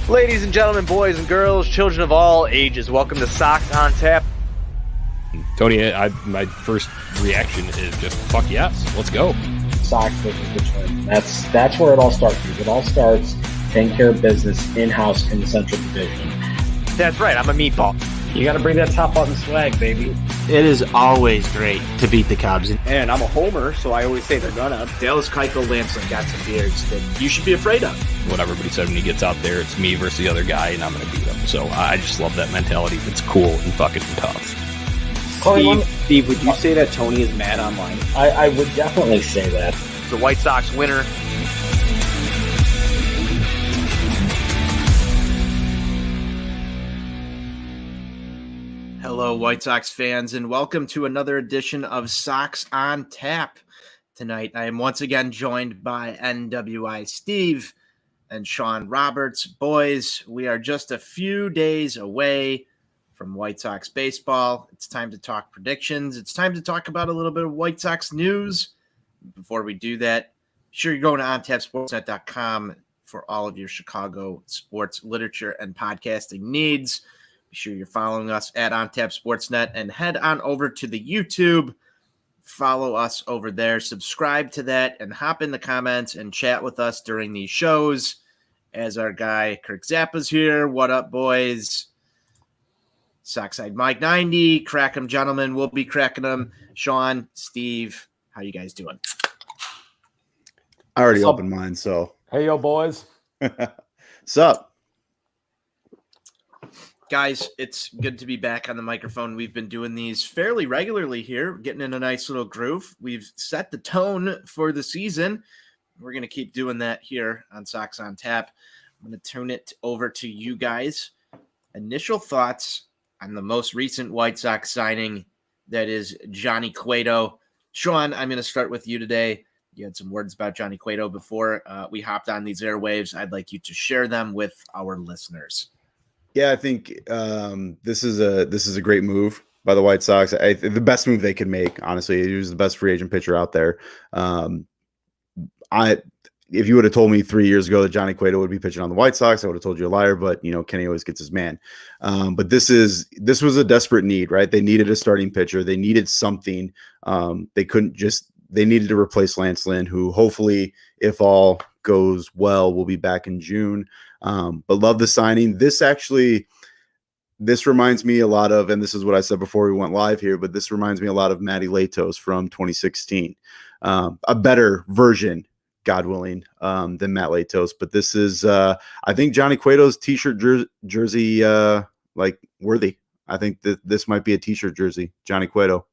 Ladies and gentlemen, boys and girls, children of all ages, welcome to Sox on Tap. Tony, my first reaction is just fuck yes, let's go. Sox versus Detroit. That's where it all starts. It all starts taking care of business in-house in the Central Division. That's right, I'm a meatball. You got to bring that top button swag, baby. It is always great to beat the Cubs. And I'm a homer, so I always say they're gonna. Dallas Keuchel, Lancelin got some beards that you should be afraid of. What everybody said when he gets out there, it's me versus the other guy, and I'm going to beat him. So I just love that mentality. It's cool and fucking tough. Steve, would you say that Tony is mad online? I would definitely say that. The White Sox winner. Hello, White Sox fans, and welcome to another edition of Sox on Tap. Tonight, I am once again joined by NWI Steve and Sean Roberts. Boys, we are just a few days away from White Sox baseball. It's time to talk predictions. It's time to talk about a little bit of White Sox news. Before we do that, be sure you're going to OnTapSportsNet.com for all of your Chicago sports literature and podcasting needs. Be sure you're following us at OnTapSportsNet and head on over to the YouTube. Follow us over there, subscribe to that, and hop in the comments and chat with us during these shows. As our guy Kirk Zappa's here. What up, boys? Sockside Mike 90. Crack 'em, gentlemen. We'll be cracking them. Sean, Steve, how you guys doing? I already opened mine, so. Hey, yo, boys. Sup? Guys, it's good to be back on the microphone. We've been doing these fairly regularly here, getting in a nice little groove. We've set the tone for the season. We're going to keep doing that here on Sox on Tap. I'm going to turn it over to you guys. Initial thoughts on the most recent White Sox signing, that is Johnny Cueto. Sean, I'm going to start with you today. You had some words about Johnny Cueto before we hopped on these airwaves. I'd like you to share them with our listeners. Yeah, I think this is a great move by the White Sox. The best move they could make, honestly. He was the best free agent pitcher out there. If you would have told me 3 years ago that Johnny Cueto would be pitching on the White Sox, I would have told you a liar. But Kenny always gets his man. But this was a desperate need, right? They needed a starting pitcher. They needed something. They needed to replace Lancelin, who hopefully, if all goes well, will be back in June. But love the signing. This reminds me a lot of, and this is what I said before we went live here, but this reminds me a lot of Matty Latos from 2016. A better version, God willing, than Matt Latos. But this is, I think, Johnny Cueto's t-shirt jersey, worthy. I think that this might be a t-shirt jersey, Johnny Cueto.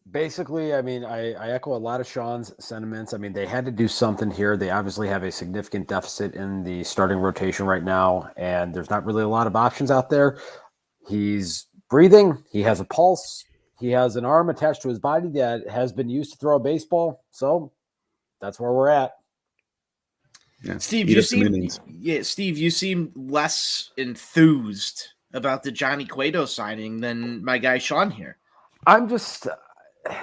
Basically, I mean, I echo a lot of Sean's sentiments. I mean, they had to do something here. They obviously have a significant deficit in the starting rotation right now, and there's not really a lot of options out there. He's breathing. He has a pulse. He has an arm attached to his body that has been used to throw a baseball. So that's where we're at. Yeah. Steve, you seem less enthused about the Johnny Cueto signing than my guy Sean here. I'm just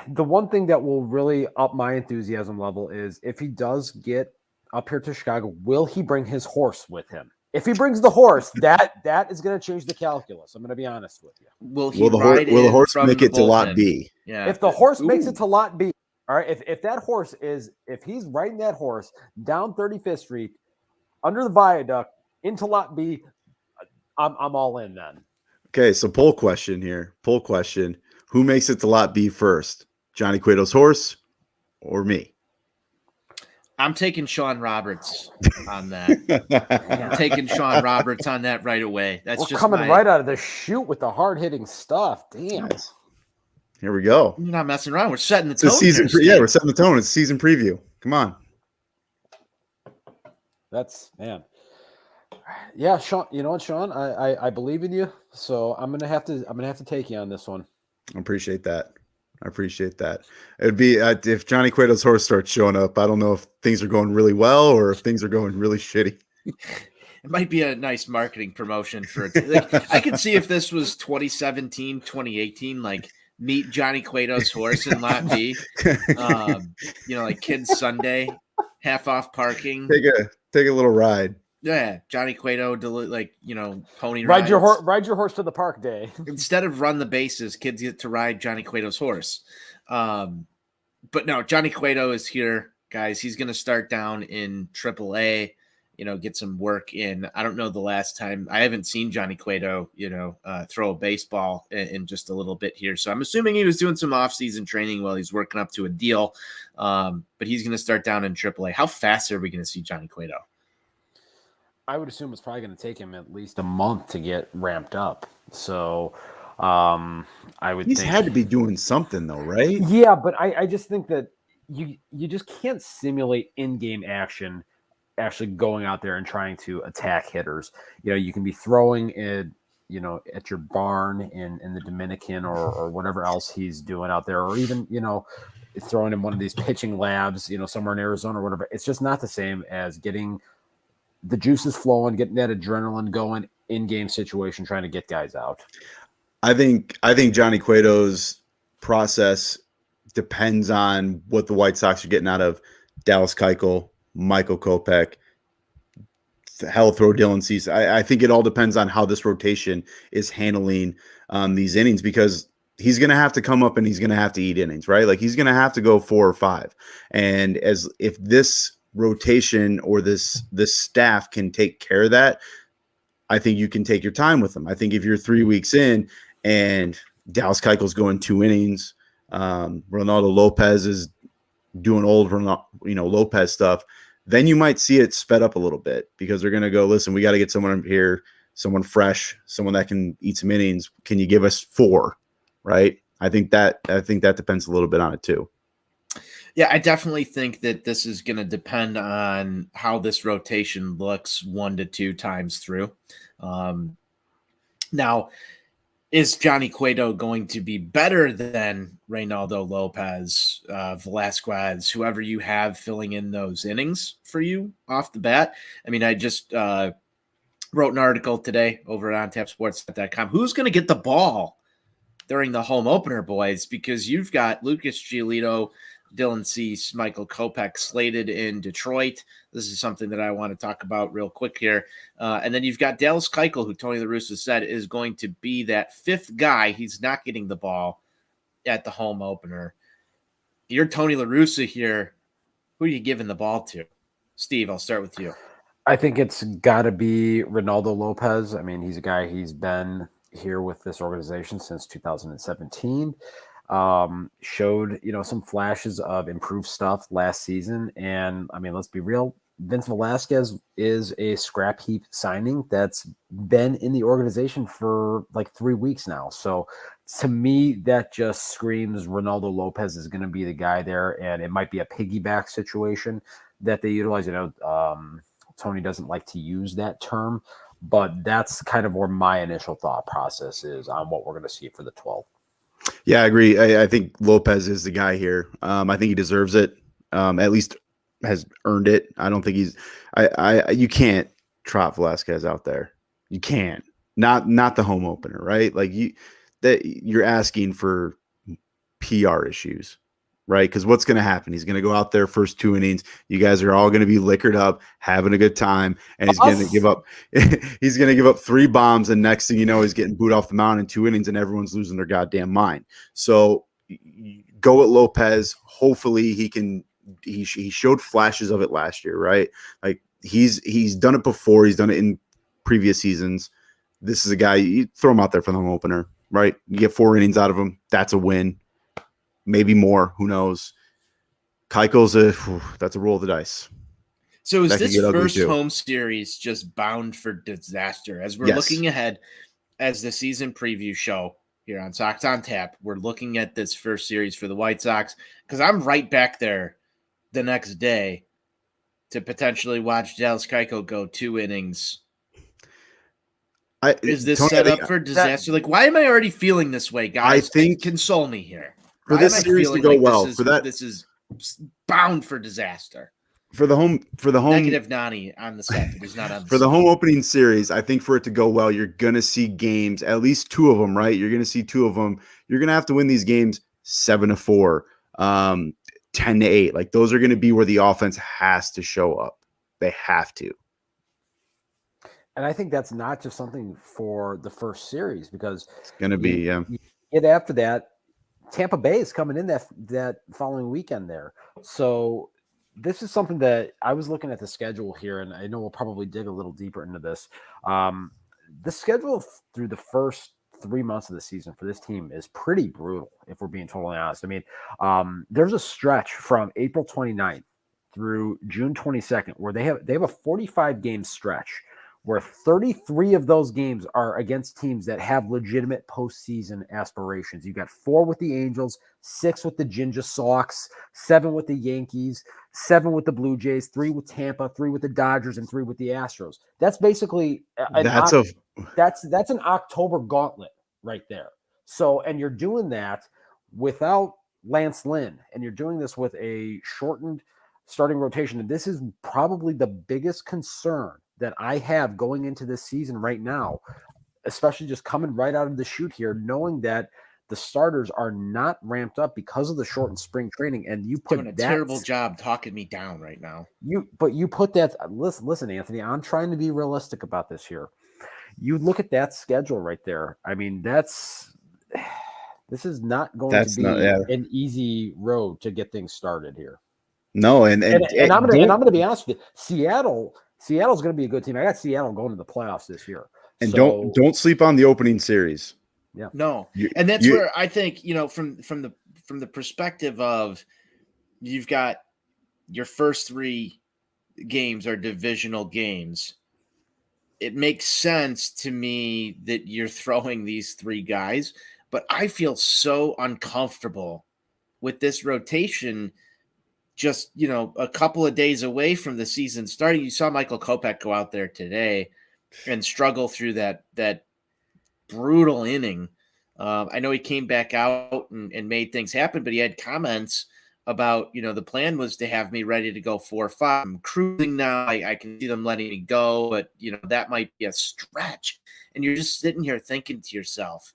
the one thing that will really up my enthusiasm level is if he does get up here to Chicago, will he bring his horse with him? If he brings the horse, that is going to change the calculus. I'm going to be honest with you. Will the horse make it to lot B? Yeah. If the horse makes it to lot B, all right. If that horse if he's riding that horse down 35th Street under the viaduct into lot B, I'm all in then. Okay, so poll question here. Poll question. Who makes it to lot B first? Johnny Cueto's horse or me? I'm taking Sean Roberts on that. I'm taking Sean Roberts on that right away. We're just coming right out of the chute with the hard-hitting stuff. Damn. Nice. Here we go. We're not messing around. We're setting the tone. We're setting the tone. It's season preview. Come on. Man. Yeah, Sean. You know what, Sean? I believe in you, so I'm gonna have to take you on this one. I appreciate that. It'd be if Johnny Cueto's horse starts showing up. I don't know if things are going really well or if things are going really shitty. It might be a nice marketing promotion for it. I could see if this was 2017, 2018, meet Johnny Cueto's horse in Lot B. Like Kids Sunday half off parking. Take a little ride. Yeah, Johnny Cueto, pony Ride your rides. ride your horse to the park day. Instead of run the bases, kids get to ride Johnny Cueto's horse. But no, Johnny Cueto is here, guys. He's going to start down in AAA. Get some work in. I don't know the last time. I haven't seen Johnny Cueto, throw a baseball in just a little bit here. So I'm assuming he was doing some off-season training while he's working up to a deal. But he's going to start down in AAA. How fast are we going to see Johnny Cueto? I would assume it's probably going to take him at least a month to get ramped up. So I would He's think had to be doing something though, right? Yeah, but I just think that you just can't simulate in-game action actually going out there and trying to attack hitters. You can be throwing it, at your barn in the Dominican or whatever else he's doing out there, or even, throwing in one of these pitching labs, somewhere in Arizona or whatever. It's just not the same as getting the juices flowing, getting that adrenaline going, in-game situation, trying to get guys out. I think Johnny Cueto's process depends on what the White Sox are getting out of Dallas Keuchel, Michael Kopech, hell, throw Dylan Cease. I think it all depends on how this rotation is handling these innings, because he's going to have to come up and he's going to have to eat innings, right? Like he's going to have to go 4 or 5. And if this rotation or this staff can take care of that, I think you can take your time with them. I think if you're 3 weeks in and Dallas Keuchel's going 2 innings, Ronaldo Lopez is doing old Lopez stuff, then you might see it sped up a little bit, because they're going to go, listen, we got to get someone here, someone fresh, someone that can eat some innings. Can you give us 4? Right? I think that depends a little bit on it too. Yeah, I definitely think that this is going to depend on how this rotation looks 1 to 2 times through. Now, is Johnny Cueto going to be better than Reynaldo Lopez, Velasquez, whoever you have filling in those innings for you off the bat? I mean, I just wrote an article today over at OnTapSports.com. Who's going to get the ball during the home opener, boys? Because you've got Lucas Giolito, Dylan Cease, Michael Kopech slated in Detroit. This is something that I want to talk about real quick here. And then you've got Dallas Keuchel, who Tony La Russa said is going to be that 5th guy. He's not getting the ball at the home opener. You're Tony La Russa here. Who are you giving the ball to? Steve, I'll start with you. I think it's got to be Ronaldo Lopez. I mean, he's a guy, he's been here with this organization since 2017. Showed, some flashes of improved stuff last season. And I mean, let's be real. Vince Velasquez is a scrap heap signing that's been in the organization for like 3 weeks now. So to me, that just screams Ronaldo Lopez is going to be the guy there. And it might be a piggyback situation that they utilize. Tony doesn't like to use that term, but that's kind of where my initial thought process is on what we're going to see for the 12th. Yeah, I agree. I think Lopez is the guy here. I think he deserves it. At least has earned it. I don't think he's. You can't trot Velasquez out there. You can't. Not the home opener, right? Like you're asking for PR issues, right? Because what's going to happen? He's going to go out there first 2 innings. You guys are all going to be liquored up, having a good time, and he's going to give up. He's going to give up 3 bombs, and next thing you know, he's getting booed off the mound in 2 innings, and everyone's losing their goddamn mind. So go at Lopez. Hopefully, he can. He showed flashes of it last year, right? Like he's done it before. He's done it in previous seasons. This is a guy you throw him out there for the home opener, right? You get 4 innings out of him. That's a win. Maybe more. Who knows? Keuchel's that's a roll of the dice. So is this first home series just bound for disaster? As we're looking ahead, as the season preview show here on Sox on Tap, we're looking at this first series for the White Sox, because I'm right back there the next day to potentially watch Dallas Keuchel go 2 innings. Is this set up for disaster? Why am I already feeling this way, guys? I think console me here. For this series to go well, this is bound for disaster. For the home negative Nani on the set. He's not on the for the home opening series. I think for it to go well, you're gonna see games, at least 2 of them, right? You're gonna see 2 of them. You're gonna have to win these games 7-4. 10-8. Like those are going to be where the offense has to show up. They have to. And I think that's not just something for the first series, because It's going to be, you get after that, Tampa Bay is coming in that following weekend there. So this is something that I was looking at the schedule here, and I know we'll probably dig a little deeper into this. The schedule through the first 3 months of the season for this team is pretty brutal, if we're being totally honest. I mean, there's a stretch from April 29th through June 22nd where they have a 45-game stretch where 33 of those games are against teams that have legitimate postseason aspirations. You got 4 with the Angels, 6 with the Ginger Sox, 7 with the Yankees, 7 with the Blue Jays, 3 with Tampa, 3 with the Dodgers, and 3 with the Astros. That's basically that's an October gauntlet right there. So, and you're doing that without Lance Lynn, and you're doing this with a shortened starting rotation. And this is probably the biggest concern that I have going into this season right now, especially just coming right out of the chute here, knowing that the starters are not ramped up because of the shortened spring training. And you put doing a terrible job talking me down right now. You put that, listen, Anthony, I'm trying to be realistic about this here. You look at that schedule right there. I mean, this is not going to be an easy road to get things started here. No, and I'm gonna be honest with you. Seattle's going to be a good team. I got Seattle going to the playoffs this year. And don't sleep on the opening series. Yeah. No. And that's where I think, from the perspective of you've got your first 3 games are divisional games. It makes sense to me that you're throwing these 3 guys, but I feel so uncomfortable with this rotation just, a couple of days away from the season starting. You saw Michael Kopech go out there today and struggle through that brutal inning. I know he came back out and made things happen, but he had comments about, the plan was to have me ready to go 4-5. I'm cruising now. I can see them letting me go, but, that might be a stretch. And you're just sitting here thinking to yourself,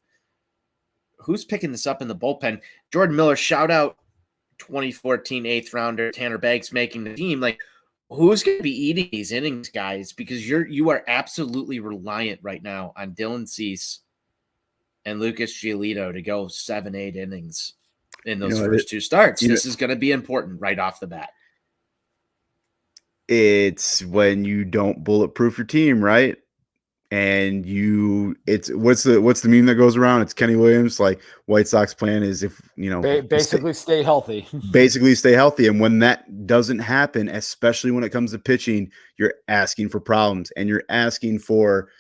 who's picking this up in the bullpen? Jordan Miller, shout out 2014 8th rounder Tanner Banks making the team. Like, who's going to be eating these innings, guys? Because you are absolutely reliant right now on Dylan Cease and Lucas Giolito to go 7-8 innings in those first 2 starts. This is going to be important right off the bat. It's when you don't bulletproof your team, right? And what's the meme that goes around? It's Kenny Williams, like White Sox plan is basically stay healthy. Basically stay healthy. And when that doesn't happen, especially when it comes to pitching, you're asking for problems, and you're asking for.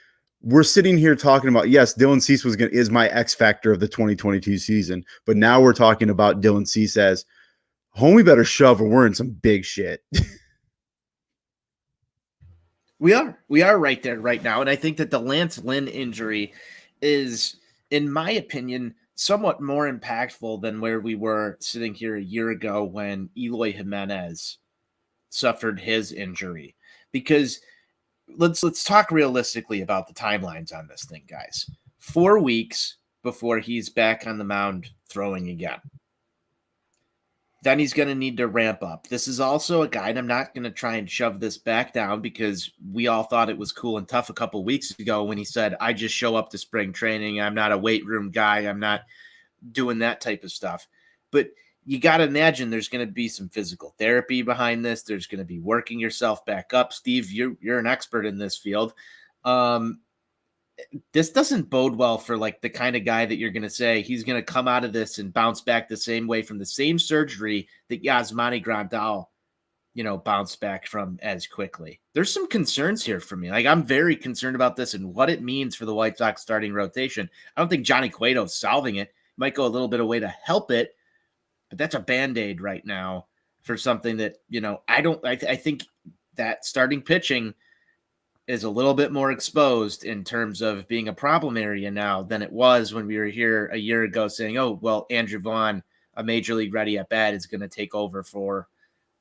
We're sitting here talking about, yes, Dylan Cease is my X factor of the 2022 season, but now we're talking about Dylan Cease as homie better shove or we're in some big shit. We are right there right now. And I think that the Lance Lynn injury is, in my opinion, somewhat more impactful than where we were sitting here a year ago when Eloy Jimenez suffered his injury. Because let's talk realistically about the timelines on this thing, guys. 4 weeks before he's back on the mound throwing again. Then he's going to need to ramp up. This is also a guy, and I'm not going to try and shove this back down because we all thought it was cool and tough a couple weeks ago when he said, I just show up to spring training. I'm not a weight room guy. I'm not doing that type of stuff. But you got to imagine there's going to be some physical therapy behind this. There's going to be working yourself back up. Steve, you're an expert in this field. This doesn't bode well for like the kind of guy that you're going to say he's going to come out of this and bounce back the same way from the same surgery that Yasmani Grandal, bounced back from as quickly. There's some concerns here for me. Like, I'm very concerned about this and what it means for the White Sox starting rotation. I don't think Johnny Cueto is solving it. Might go a little bit of way to help it, but that's a Band-Aid right now for something that, I think that starting pitching is a little bit more exposed in terms of being a problem area now than it was when we were here a year ago saying, oh, well, Andrew Vaughn, a major league ready at bat, is going to take over for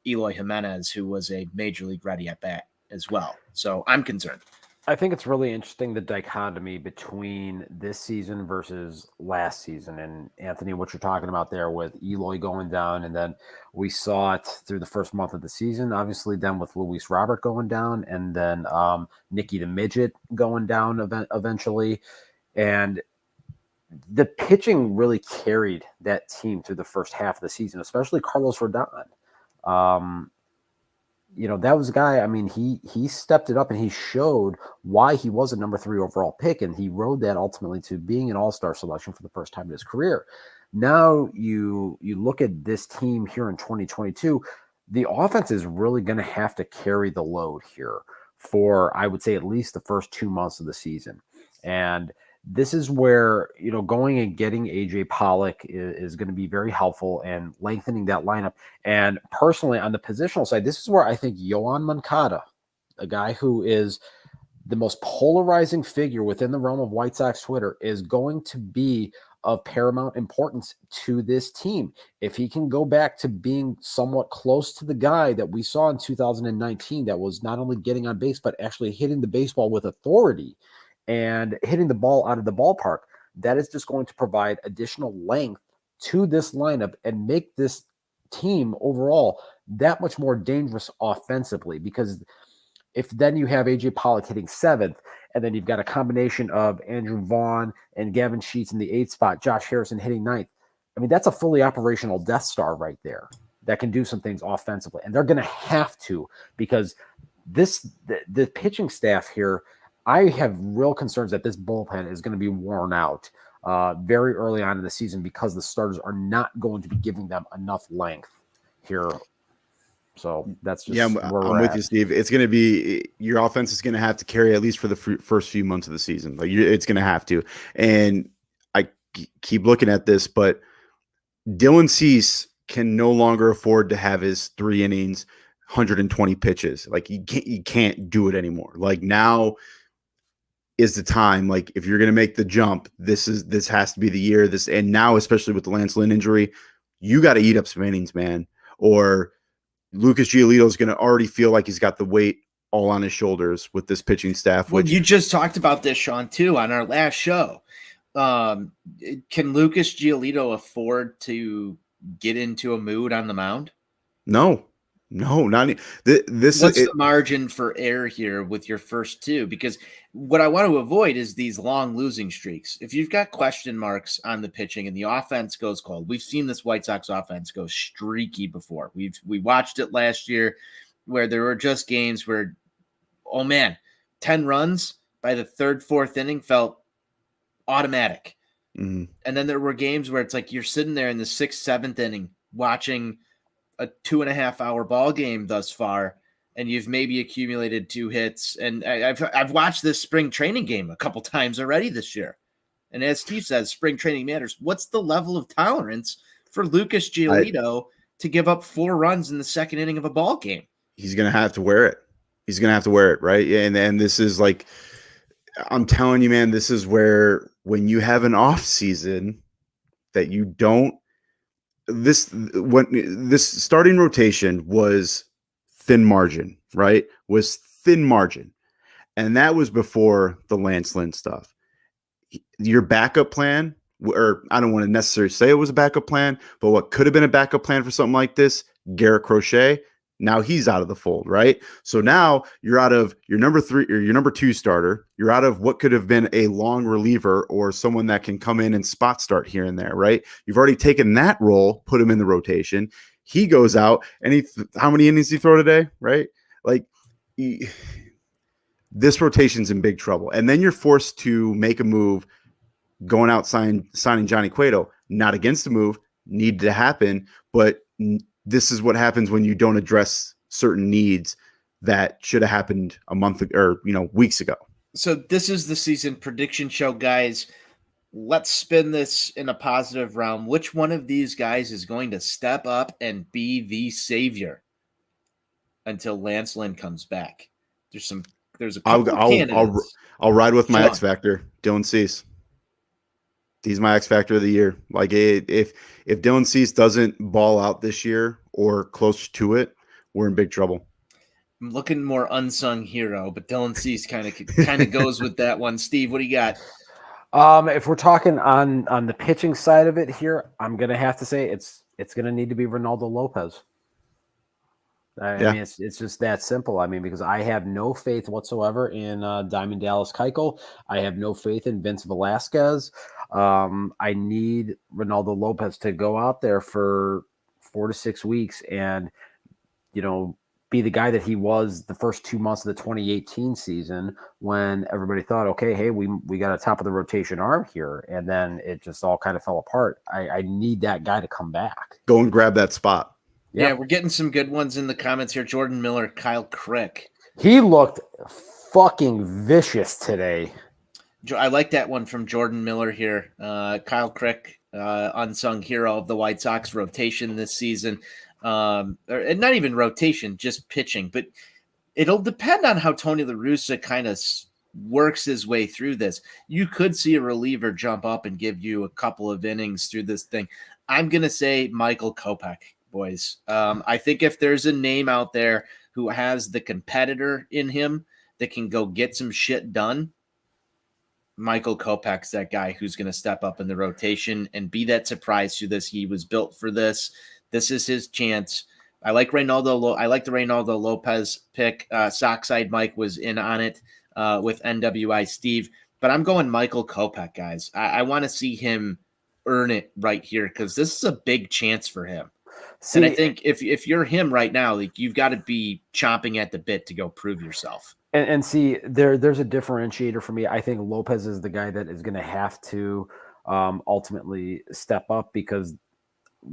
Eloy Jimenez, who was a major league ready at bat as well. So I'm concerned. I think it's really interesting the dichotomy between this season versus last season. And Anthony, what you're talking about there with Eloy going down, and then we saw it through the first month of the season, obviously, then with Luis Robert going down, and then Nicky the Midget going down eventually. And the pitching really carried that team through the first half of the season, especially Carlos Rodon. That was a guy, I mean, he stepped it up and he showed why he was a number 3 overall pick, and he rode that ultimately to being an all-star selection for the first time in his career. Now you look at this team here in 2022, the offense is really going to have to carry the load here for, I would say, at least the first 2 months of the season. And this is where, going and getting AJ Pollock is going to be very helpful and lengthening that lineup. And personally, on the positional side, this is where I think Yoan Moncada, a guy who is the most polarizing figure within the realm of White Sox Twitter, is going to be of paramount importance to this team. If he can go back to being somewhat close to the guy that we saw in 2019, that was not only getting on base, but actually hitting the baseball with authority and hitting the ball out of the ballpark, that is just going to provide additional length to this lineup and make this team overall that much more dangerous offensively. Because if then you have AJ Pollock hitting 7th, and then you've got a combination of Andrew Vaughn and Gavin Sheets in the 8th spot, Josh Harrison hitting 9th, I mean, that's a fully operational Death Star right there that can do some things offensively. And they're going to have to, because the pitching staff here, I have real concerns that this bullpen is going to be worn out very early on in the season, because the starters are not going to be giving them enough length here. So that's just I'm with you, Steve. It's going to be, your offense is going to have to carry at least for the first few months of the season. Like, it's going to have to. And I keep looking at this, but Dylan Cease can no longer afford to have his 3 innings, 120 pitches. Like, you can't do it anymore. Like, now is the time. Like, if you're going to make the jump, this has to be the year. And now, especially with the Lance Lynn injury, you got to eat up some innings, man. Or Lucas Giolito is going to already feel like he's got the weight all on his shoulders with this pitching staff. Well, you just talked about this, Sean, too, on our last show. Can Lucas Giolito afford to get into a mood on the mound? No, not this. What's the margin for error here with your first 2? Because what I want to avoid is these long losing streaks. If you've got question marks on the pitching and the offense goes cold, we've seen this White Sox offense go streaky before. We watched it last year, where there were just games where, oh man, 10 runs by the 3rd, 4th inning felt automatic. Mm-hmm. And then there were games where it's like you're sitting there in the 6th, 7th inning watching a 2.5-hour ball game thus far, and you've maybe accumulated 2 hits. And I've watched this spring training game a couple times already this year. And as Steve says, spring training matters. What's the level of tolerance for Lucas Giolito to give up 4 runs in the 2nd inning of a ball game? He's going to have to wear it. Right. And this is like, I'm telling you, man, this is where, when you have an off season that you don't, this starting rotation was thin margin, right? Was thin margin. And that was before the Lance Lynn stuff. Your backup plan, or I don't want to necessarily say it was a backup plan, but what could have been a backup plan for something like this, Garrett Crochet, now he's out of the fold, right? So now you're out of your number 3 or your number 2 starter. You're out of what could have been a long reliever or someone that can come in and spot start here and there, right? You've already taken that role, put him in the rotation. He goes out, and how many innings did he throw today, right? Like, this rotation's in big trouble. And then you're forced to make a move, going out signing Johnny Cueto. Not against the move, needed to happen, but this is what happens when you don't address certain needs that should have happened a month or weeks ago. So this is the season prediction show, guys. Let's spin this in a positive realm. Which one of these guys is going to step up and be the savior until Lance Lynn comes back? There's a couple of candidates. I'll ride with my X Factor, Dylan Cease. He's my X Factor of the year. Like, if Dylan Cease doesn't ball out this year or close to it, we're in big trouble. I'm looking more unsung hero, but Dylan Cease kind of goes with that one. Steve, what do you got? If we're talking on the pitching side of it here, I'm gonna have to say it's gonna need to be Ronaldo Lopez. I Yeah. mean, it's just that simple. I mean, because I have no faith whatsoever in Diamond Dallas Keuchel. I have no faith in Vince Velasquez. I need Ronaldo Lopez to go out there for 4 to 6 weeks and, be the guy that he was the first 2 months of the 2018 season when everybody thought, okay, hey, we got a top of the rotation arm here. And then it just all kind of fell apart. I need that guy to come back. Go and grab that spot. Yeah, we're getting some good ones in the comments here. Jordan Miller, Kyle Crick. He looked fucking vicious today. I like that one from Jordan Miller here. Kyle Crick, unsung hero of the White Sox rotation this season. Or not even rotation, just pitching. But it'll depend on how Tony La Russa kind of works his way through this. You could see a reliever jump up and give you a couple of innings through this thing. I'm going to say Michael Kopech, boys. I think if there's a name out there who has the competitor in him that can go get some shit done, Michael Kopech's that guy who's going to step up in the rotation and be that surprise to this. He was built for this. This is his chance. I like the Reynaldo Lopez pick. Sockside Mike was in on it with NWI Steve, but I'm going Michael Kopech, guys. I want to see him earn it right here because this is a big chance for him. And I think if you're him right now, like you've got to be chomping at the bit to go prove yourself. And see, there's a differentiator for me. I think Lopez is the guy that is going to have to ultimately step up because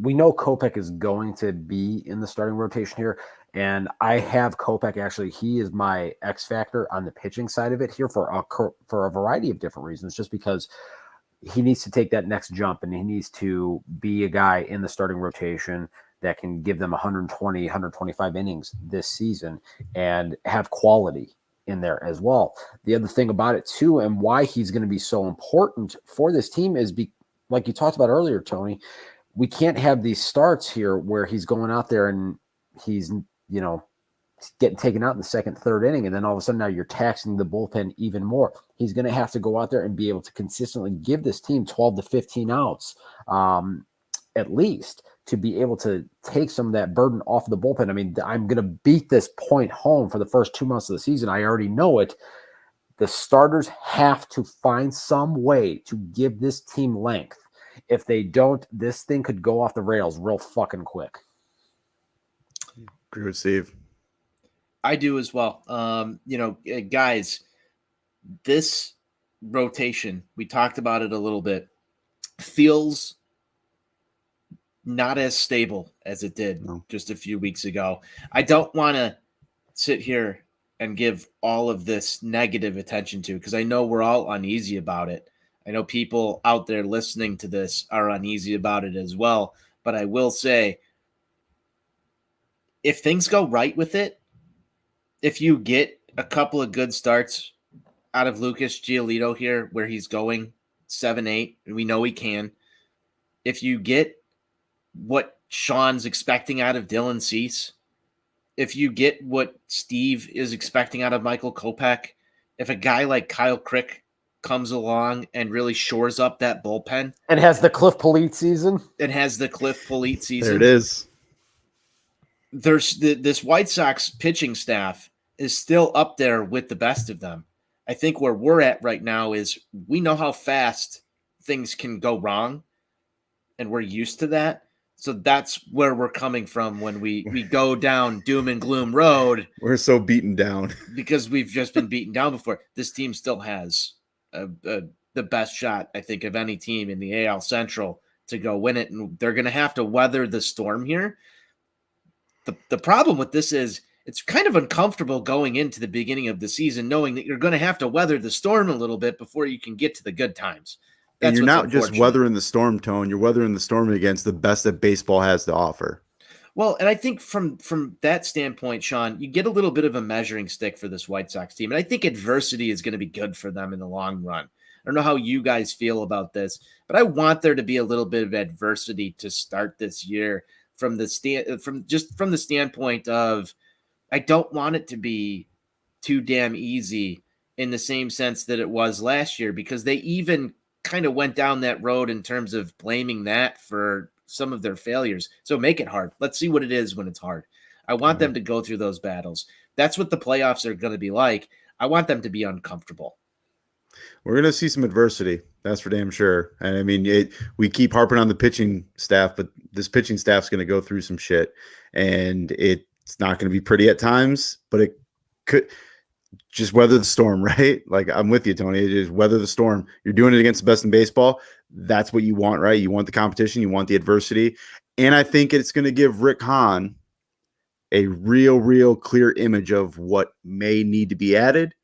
we know Kopech is going to be in the starting rotation here. And I have Kopech actually. He is my X factor on the pitching side of it here for a variety of different reasons, just because he needs to take that next jump and he needs to be a guy in the starting rotation that can give them 120, 125 innings this season and have quality in there as well. The other thing about it too, and why he's going to be so important for this team is like you talked about earlier, Tony, we can't have these starts here where he's going out there and he's, getting taken out in the second, third inning. And then all of a sudden now you're taxing the bullpen even more. He's going to have to go out there and be able to consistently give this team 12 to 15 outs at least to be able to take some of that burden off of the bullpen. I mean, I'm going to beat this point home for the first 2 months of the season. I already know it. The starters have to find some way to give this team length. If they don't, this thing could go off the rails real fucking quick. Agree with Steve. I do as well. Guys, this rotation, we talked about it a little bit, feels not as stable as it did just a few weeks ago. I don't want to sit here and give all of this negative attention to because I know we're all uneasy about it. I know people out there listening to this are uneasy about it as well. But I will say, if things go right with it, if you get a couple of good starts out of Lucas Giolito here where he's going 7-8, and we know he can, if you get what Sean's expecting out of Dylan Cease, if you get what Steve is expecting out of Michael Kopech, if a guy like Kyle Crick comes along and really shores up that bullpen. And has the Cliff Polite season. There it is. There's this White Sox pitching staff is still up there with the best of them. I think where we're at right now is we know how fast things can go wrong, and we're used to that. So that's where we're coming from when we go down doom and gloom road. We're so beaten down. Because we've just been beaten down before. This team still has the best shot, I think, of any team in the AL Central to go win it, and they're going to have to weather the storm here. The problem with this is it's kind of uncomfortable going into the beginning of the season knowing that you're going to have to weather the storm a little bit before you can get to the good times. And you're not just weathering the storm, Tone. You're weathering the storm against the best that baseball has to offer. Well, and I think from that standpoint, Sean, you get a little bit of a measuring stick for this White Sox team. And I think adversity is going to be good for them in the long run. I don't know how you guys feel about this, but I want there to be a little bit of adversity to start this year from the standpoint of, I don't want it to be too damn easy in the same sense that it was last year, because they even kind of went down that road in terms of blaming that for some of their failures. So make it hard. Let's see what it is when it's hard. I want them to go through those battles. That's what the playoffs are going to be like. I want them to be uncomfortable. We're going to see some adversity. That's for damn sure. And I mean, we keep harping on the pitching staff, but this pitching staff's going to go through some shit, and it's not going to be pretty at times, but it could just weather the storm, right? Like, I'm with you, Tony. It is weather the storm. You're doing it against the best in baseball. That's what you want, right? You want the competition. You want the adversity. And I think it's going to give Rick Hahn a real clear image of what may need to be added,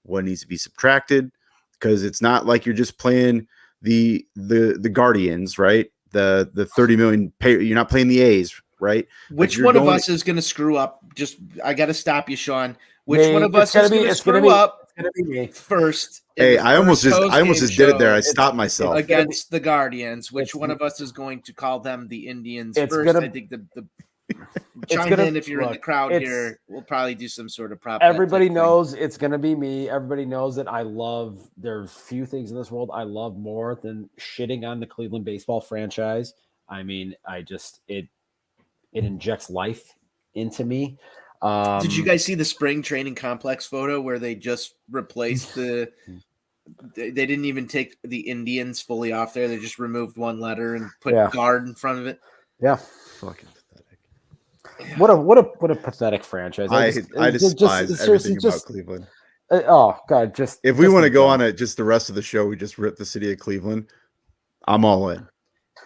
what needs to be subtracted, because it's not like you're just playing the Guardians, right? The 30 million pay. You're not playing the A's, right? Which one of us is going to screw up? I got to stop you, Sean. Which one of us is going to screw up? It's going to be me first. Hey, I almost just did it there. I stopped myself against the Guardians. Which one of us is going to call them the Indians first? I think the chime in if you're in the crowd here. We'll probably do some sort of prop. Everybody knows it's going to be me. Everybody knows that there's few things in this world I love more than shitting on the Cleveland baseball franchise. I mean, it injects life into me. Did you guys see the spring training complex photo where they just replaced they didn't even take the Indians fully off there. They just removed one letter and put guard in front of it. Yeah. Fucking pathetic. Yeah. What a pathetic franchise. I despise everything about Cleveland. Oh God. If we want to go on it, just the rest of the show, we just rip the city of Cleveland. I'm all in.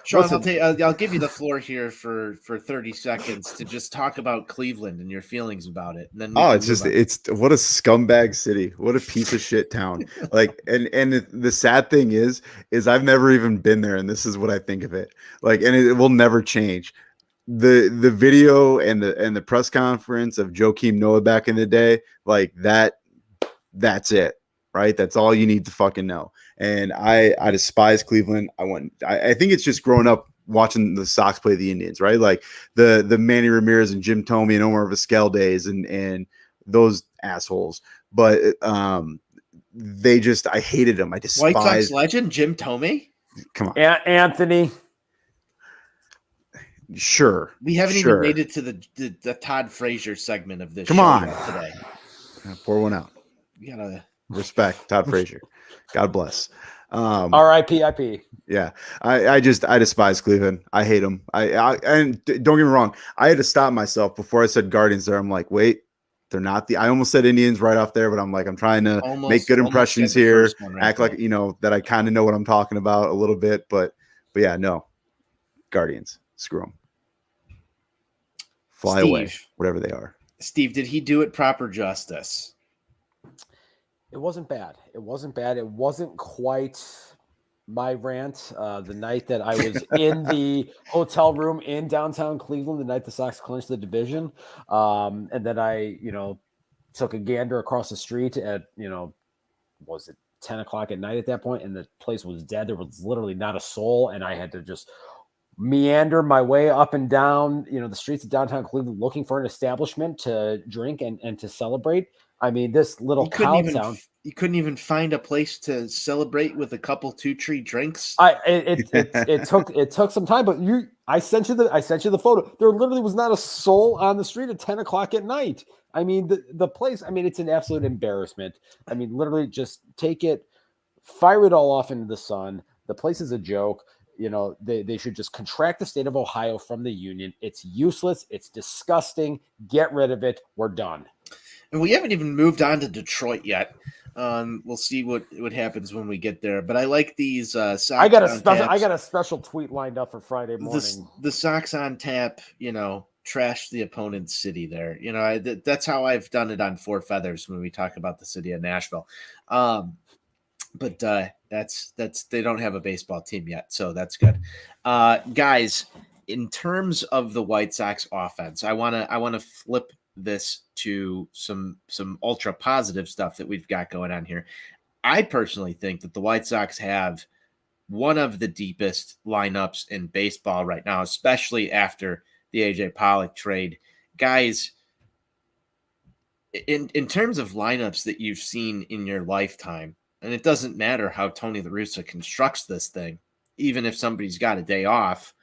Sean, I'll give you the floor here for 30 seconds to just talk about Cleveland and your feelings about it. And then it's what a scumbag city. What a piece of shit town. Like, and the sad thing is I've never even been there, and this is what I think of it. Like, and it will never change. The video and the press conference of Joakim Noah back in the day, like that's it. Right? That's all you need to fucking know. And I despise Cleveland. I think it's just growing up watching the Sox play the Indians, right? Like the Manny Ramirez and Jim Thome and Omar Vizquel days and those assholes. But I hated them. I despise White Sox legend Jim Thome. Come on, Anthony. Sure. We haven't even made it to the Todd Frazier segment of this. Come on today. Pour one out. You gotta. Respect, Todd Frazier. God bless. R.I.P. Yeah, I despise Cleveland. I hate them. And don't get me wrong. I had to stop myself before I said Guardians. There, I'm like, wait, they're not the. I almost said Indians right off there, but I'm like, I'm trying to make good impressions here. Act like that I kind of know what I'm talking about a little bit, but yeah, no, Guardians. Screw them. Fly away, whatever they are. Steve, did he do it proper justice? It wasn't bad. It wasn't quite my rant. The night that I was in the hotel room in downtown Cleveland, the night the Sox clinched the division, and then I, took a gander across the street at, was it 10 o'clock at night at that point, and the place was dead. There was literally not a soul, and I had to just meander my way up and down, the streets of downtown Cleveland looking for an establishment to drink and to celebrate. I mean, this little cow town. You couldn't even find a place to celebrate with a couple 2-tree drinks. It took some time, but I sent you the photo. There literally was not a soul on the street at 10 o'clock at night. I mean, the place. I mean, it's an absolute embarrassment. I mean, literally, just take it, fire it all off into the sun. The place is a joke. They should just contract the state of Ohio from the union. It's useless. It's disgusting. Get rid of it. We're done. And we haven't even moved on to Detroit yet. We'll see what happens when we get there. But I like these Sox. I got a special tweet lined up for Friday morning. The Sox on tap, trash the opponent's city there. That's how I've done it on Four Feathers when we talk about the city of Nashville. But that's they don't have a baseball team yet, so that's good. Guys, in terms of the White Sox offense, I wanna flip this to some ultra positive stuff that we've got going on here. I personally think that the White Sox have one of the deepest lineups in baseball right now, especially after the AJ Pollock trade. Guys, in terms of lineups that you've seen in your lifetime, and it doesn't matter how Tony La Russa constructs this thing, even if somebody's got a day off,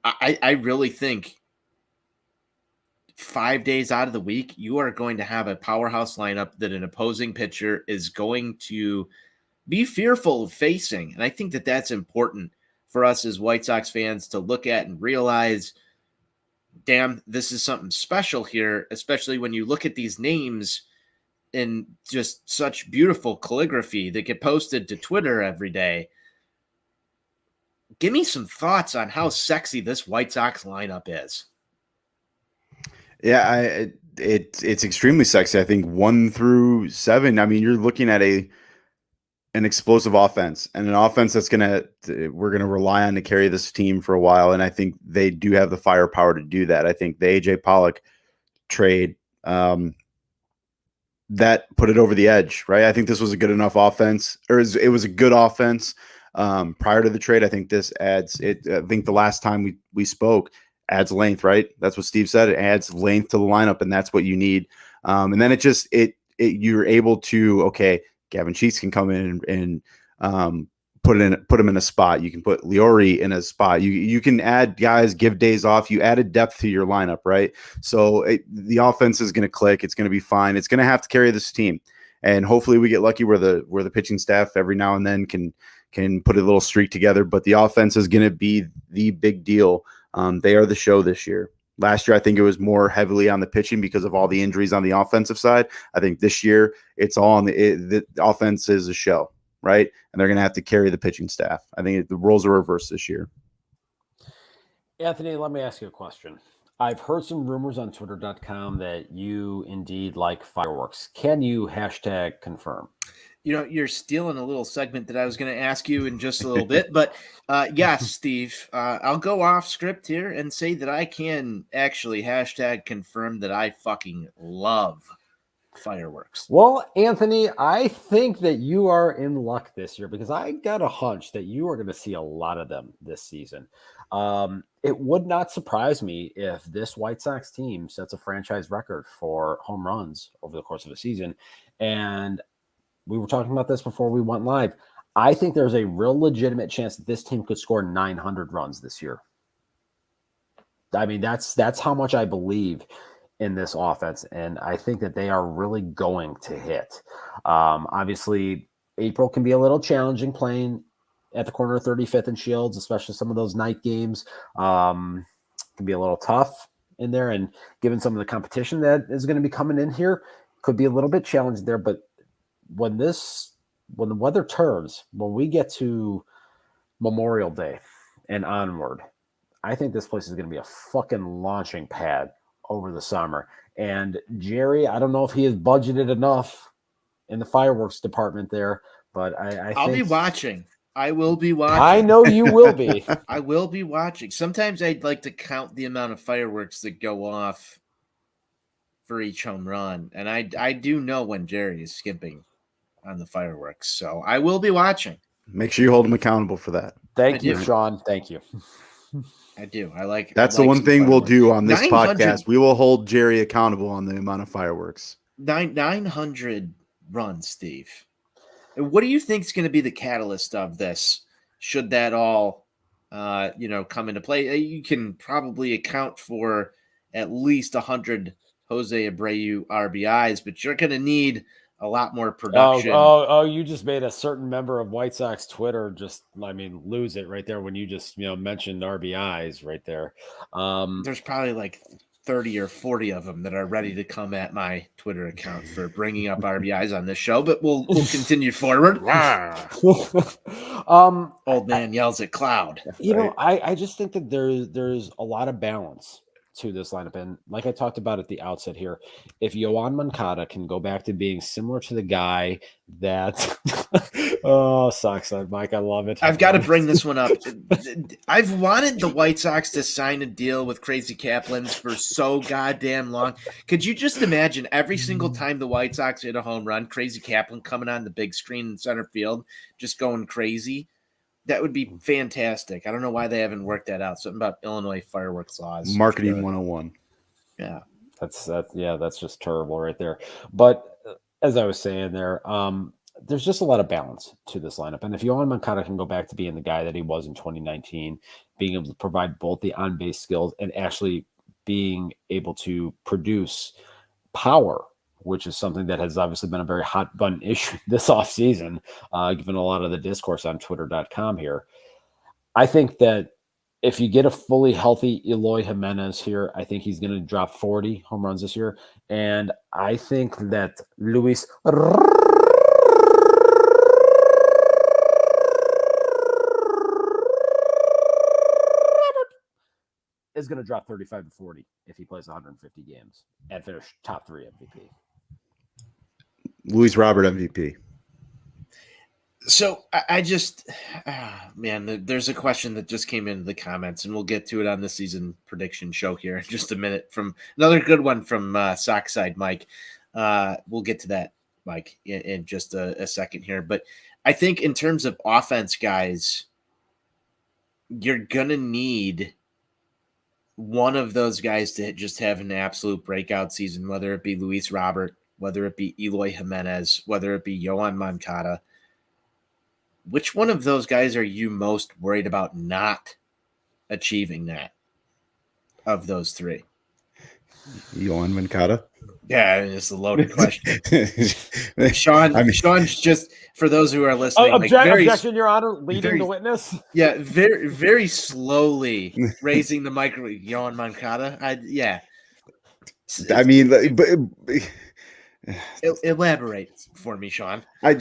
I really think 5 days out of the week, you are going to have a powerhouse lineup that an opposing pitcher is going to be fearful of facing. And I think that that's important for us as White Sox fans to look at and realize, damn, this is something special here, especially when you look at these names in just such beautiful calligraphy that get posted to Twitter every day. Give me some thoughts on how sexy this White Sox lineup is. Yeah, it's extremely sexy. I think 1 through 7. I mean, you're looking at an explosive offense, and an offense that's we're gonna rely on to carry this team for a while. And I think they do have the firepower to do that. I think the AJ Pollock trade that put it over the edge, right? I think this was a good enough offense, or it was a good offense prior to the trade. I think this adds it. I think the last time we spoke, adds length, right? That's what Steve said. It adds length to the lineup, and that's what you need. And then you're able to, okay, Gavin Sheets can come in and put him in a spot. You can put Leori in a spot. You can add guys, give days off. You added depth to your lineup, right? So the offense is going to click. It's going to be fine. It's going to have to carry this team, and hopefully we get lucky where the pitching staff every now and then can put a little streak together. But the offense is going to be the big deal. They are the show this year. Last year, I think it was more heavily on the pitching because of all the injuries on the offensive side. I think this year it's all on the offense is a show, right? And they're going to have to carry the pitching staff. I think the roles are reversed this year. Anthony, let me ask you a question. I've heard some rumors on Twitter.com that you indeed like fireworks. Can you hashtag confirm? You're stealing a little segment that I was going to ask you in just a little bit, but yes, Steve, I'll go off script here and say that I can actually hashtag confirm that I fucking love fireworks. Well, Anthony, I think that you are in luck this year because I got a hunch that you are going to see a lot of them this season. It would not surprise me if this White Sox team sets a franchise record for home runs over the course of a season. And we were talking about this before we went live. I think there's a real legitimate chance that this team could score 900 runs this year. I mean, that's how much I believe in this offense, and I think that they are really going to hit. Obviously, April can be a little challenging playing at the corner of 35th and Shields, especially some of those night games. Can be a little tough in there, and given some of the competition that is going to be coming in here, could be a little bit challenging there, but when the weather turns, when we get to Memorial Day and onward, I think this place is going to be a fucking launching pad over the summer. And Jerry, I don't know if he has budgeted enough in the fireworks department there, but I'll be watching. I will be watching. I know you will be. I will be watching. Sometimes I'd like to count the amount of fireworks that go off for each home run. And I do know when Jerry is skimping on the fireworks. So I will be watching. Make sure you hold him accountable for that. Thank you, Sean. Thank you. I do. That's the one thing we'll do on this podcast. We will hold Jerry accountable on the amount of fireworks. 900 runs, Steve. What do you think is going to be the catalyst of this? Should that all, come into play? You can probably account for at least 100 Jose Abreu RBIs, but you're going to need a lot more production. Oh, you just made a certain member of White Sox Twitter lose it right there when you just, mentioned RBIs right there. There's probably like 30 or 40 of them that are ready to come at my Twitter account for bringing up RBIs on this show, but we'll continue forward. Old man yells at cloud. I just think that there's a lot of balance to this lineup. And like I talked about at the outset here, if Yoan Moncada can go back to being similar to the guy that Sox on Mike, I love it. I've got to bring this one up. I've wanted the White Sox to sign a deal with Crazy Kaplan's for so goddamn long. Could you just imagine every single time the White Sox hit a home run, Crazy Kaplan coming on the big screen in center field, just going crazy? That would be fantastic. I don't know why they haven't worked that out. Something about Illinois fireworks laws. Marketing 101. Yeah. That's just terrible right there. But as I was saying there, there's just a lot of balance to this lineup. And if Yohan Moncada can go back to being the guy that he was in 2019, being able to provide both the on-base skills and actually being able to produce power, which is something that has obviously been a very hot button issue this offseason, given a lot of the discourse on twitter.com here. I think that if you get a fully healthy Eloy Jimenez here, I think he's going to drop 40 home runs this year. And I think that Luis is going to drop 35 to 40 if he plays 150 games and finish top 3 MVP. Luis Robert MVP. So I just, man, there's a question that just came into the comments, and we'll get to it on the season prediction show here in just a minute. From another good one from Sox side, Mike. We'll get to that, Mike, in just a second here. But I think in terms of offense, guys, you're gonna need one of those guys to just have an absolute breakout season, whether it be Luis Robert, whether it be Eloy Jimenez, whether it be Yohan Moncada. Which one of those guys are you most worried about not achieving that of those three? Yohan Moncada. Yeah, it's a loaded question. Sean's just, for those who are listening, objection, Your Honor, leading the witness. Yeah, very, very slowly raising the microphone. Yohan Moncada. Elaborate for me, Sean. I love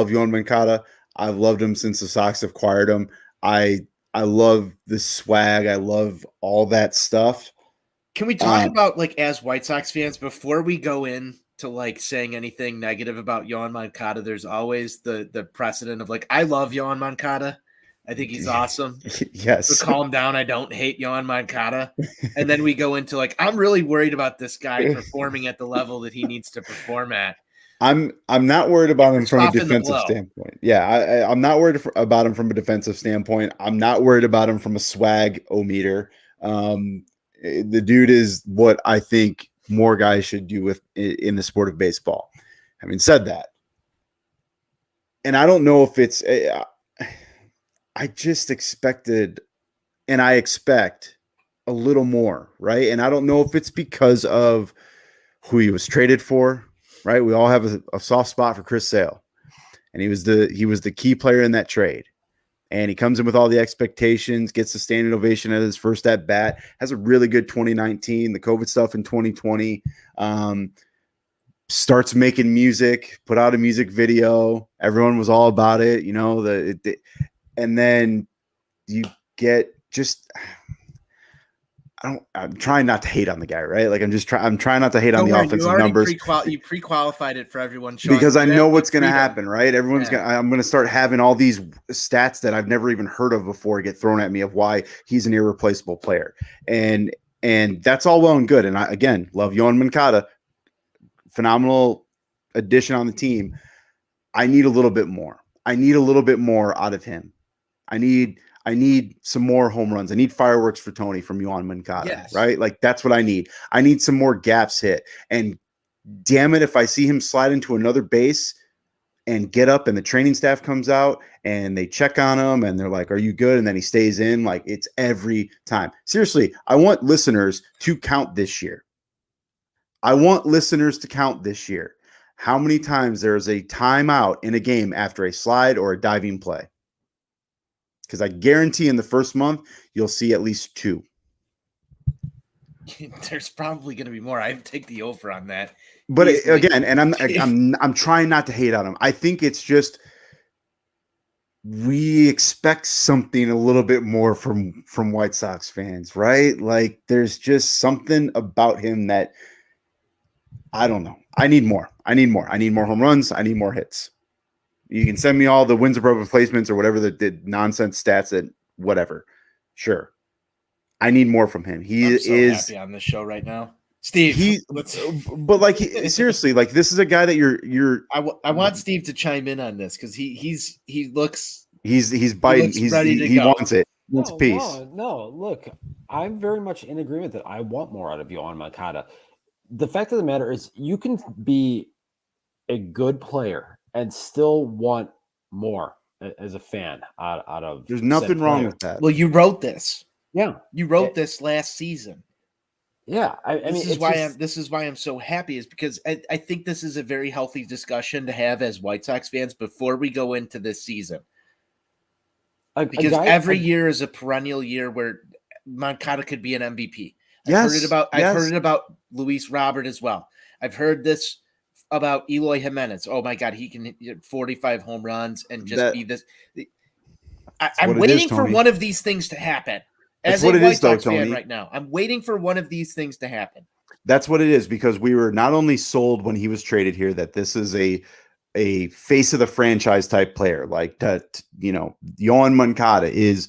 Yohan Moncada. I've loved him since the Sox acquired him. I love the swag. I love all that stuff. Can we talk about, like, as White Sox fans, before we go in to, like, saying anything negative about Yohan Moncada, there's always the precedent of, like, I love Yohan Moncada. I think he's awesome. Yes. So calm down. I don't hate Yohan Moncada. And then we go into, like, I'm really worried about this guy performing at the level that he needs to perform at. I'm not worried about him from a defensive standpoint. Yeah, I'm not worried about him from a defensive standpoint. I'm not worried about him from a swag-o-meter. The dude is what I think more guys should do in the sport of baseball. Having said that, and I don't know if it's I just expected, and I expect a little more, right? And I don't know if it's because of who he was traded for. Right, we all have a soft spot for Chris Sale, and he was the key player in that trade. And he comes in with all the expectations, gets the standing ovation at his first at bat, has a really good 2019, the COVID stuff in 2020, starts making music, put out a music video. Everyone was all about it, and then you get just. I'm trying not to hate on the guy, right? Like I'm trying not to hate on the offensive numbers. You pre-qualified it for everyone, Sean, because I know what's going to happen, right? I'm going to start having all these stats that I've never even heard of before get thrown at me of why he's an irreplaceable player, and that's all well and good. And I again love Yohan Moncada, phenomenal addition on the team. I need a little bit more. I need a little bit more out of him. I need some more home runs. I need fireworks for Tony from Yohan Moncada, right? Like, that's what I need. I need some more gaps hit. And damn it, if I see him slide into another base and get up and the training staff comes out and they check on him and they're like, are you good? And then he stays in, like, it's every time. Seriously, I want listeners to count this year. How many times there is a timeout in a game after a slide or a diving play. Because I guarantee in the first month, you'll see at least 2. There's probably going to be more. I take the over on that. But again, and I'm trying not to hate on him. I think it's just we expect something a little bit more from White Sox fans, right? Like, there's just something about him that I don't know. I need more. I need more home runs. I need more hits. You can send me all the wins above replacements or whatever the nonsense stats that whatever. Sure. I need more from him. I'm so happy on this show right now. Steve, but like seriously, like this is a guy that you're I want Steve to chime in on this because he looks biting. He wants it. He wants peace. No, look, I'm very much in agreement that I want more out of Yohan Moncada. The fact of the matter is, you can be a good player and still want more as a fan out of. There's nothing said wrong player. with that. Well, you wrote this. Yeah, You wrote this last season. yeah. I This mean, is it's why just, this is why I'm so happy, is because I think this is a very healthy discussion to have as White Sox fans before we go into this season. Because every year is a perennial year where Moncada could be an MVP. I've heard it about Luis Robert as well. I've heard this about Eloy Jimenez. Oh my God, he can hit 45 home runs and just be this. I'm waiting for one of these things to happen. As a White Sox fan right now, I'm waiting for one of these things to happen. That's what it is, because we were not only sold when he was traded here that this is a face of the franchise type player, like that, Yohan Moncada is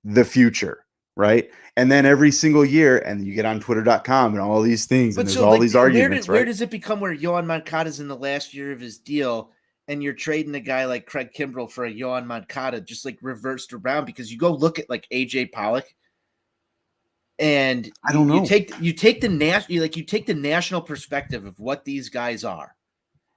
the future, right? And then every single year, and you get on twitter.com and all these things, and there's all these arguments, where does it become where Yohan Moncada's in the last year of his deal and you're trading a guy like Craig Kimbrell for a Yohan Moncada, just like reversed around? Because you go look at like AJ Pollock, and I don't know. You take the national perspective of what these guys are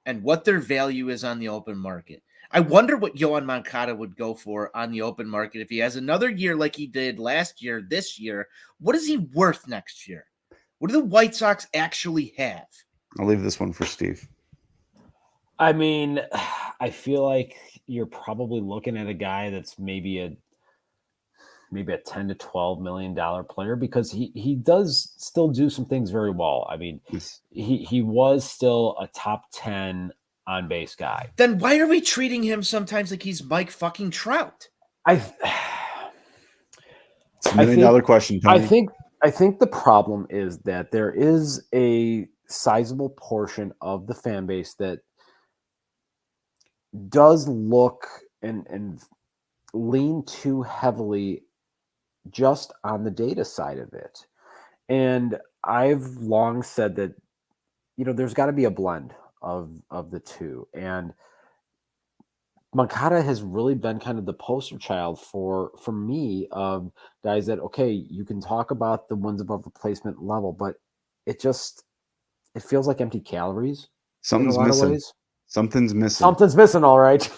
and what their value is on the open market. I wonder what Yohan Moncada would go for on the open market if he has another year like he did last year, this year. What is he worth next year? What do the White Sox actually have? I'll leave this one for Steve. I mean, I feel like you're probably looking at a guy that's maybe a $10 to $12 million player, because he does still do some things very well. I mean, he was still a top 10 on base guy. Then why are we treating him sometimes like he's Mike fucking Trout? It's $1 million question, Tony. I think the problem is that there is a sizable portion of the fan base that does look and lean too heavily just on the data side of it. And I've long said that, there's got to be a blend of the two. And Moncada has really been kind of the poster child for me of guys that, okay, you can talk about the ones above replacement level, but it feels like empty calories. Something's missing. Something's missing. All right.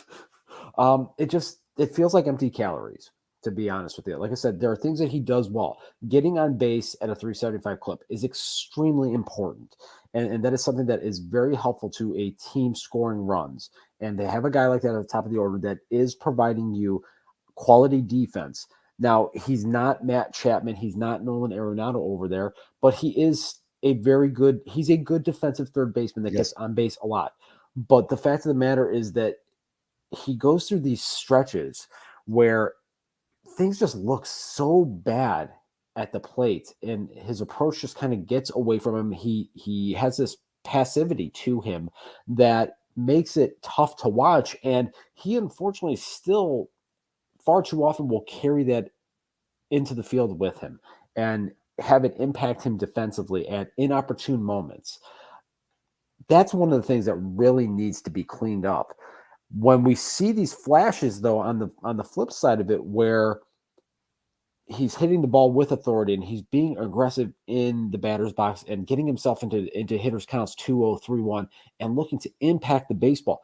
It feels like empty calories, to be honest with you. Like I said, there are things that he does well. Getting on base at a 375 clip is extremely important. And that is something that is very helpful to a team scoring runs. And they have a guy like that at the top of the order that is providing you quality defense. Now, he's not Matt Chapman. He's not Nolan Arenado over there, but he is he's a good defensive third baseman that gets on base a lot. But the fact of the matter is that he goes through these stretches where things just look so bad at the plate, and his approach just kind of gets away from him. He has this passivity to him that makes it tough to watch, and he unfortunately still far too often will carry that into the field with him and have it impact him defensively at inopportune moments. That's one of the things that really needs to be cleaned up. When we see these flashes, though, on the flip side of it, where he's hitting the ball with authority and he's being aggressive in the batter's box and getting himself into hitters counts 2-0, 3-1 and looking to impact the baseball,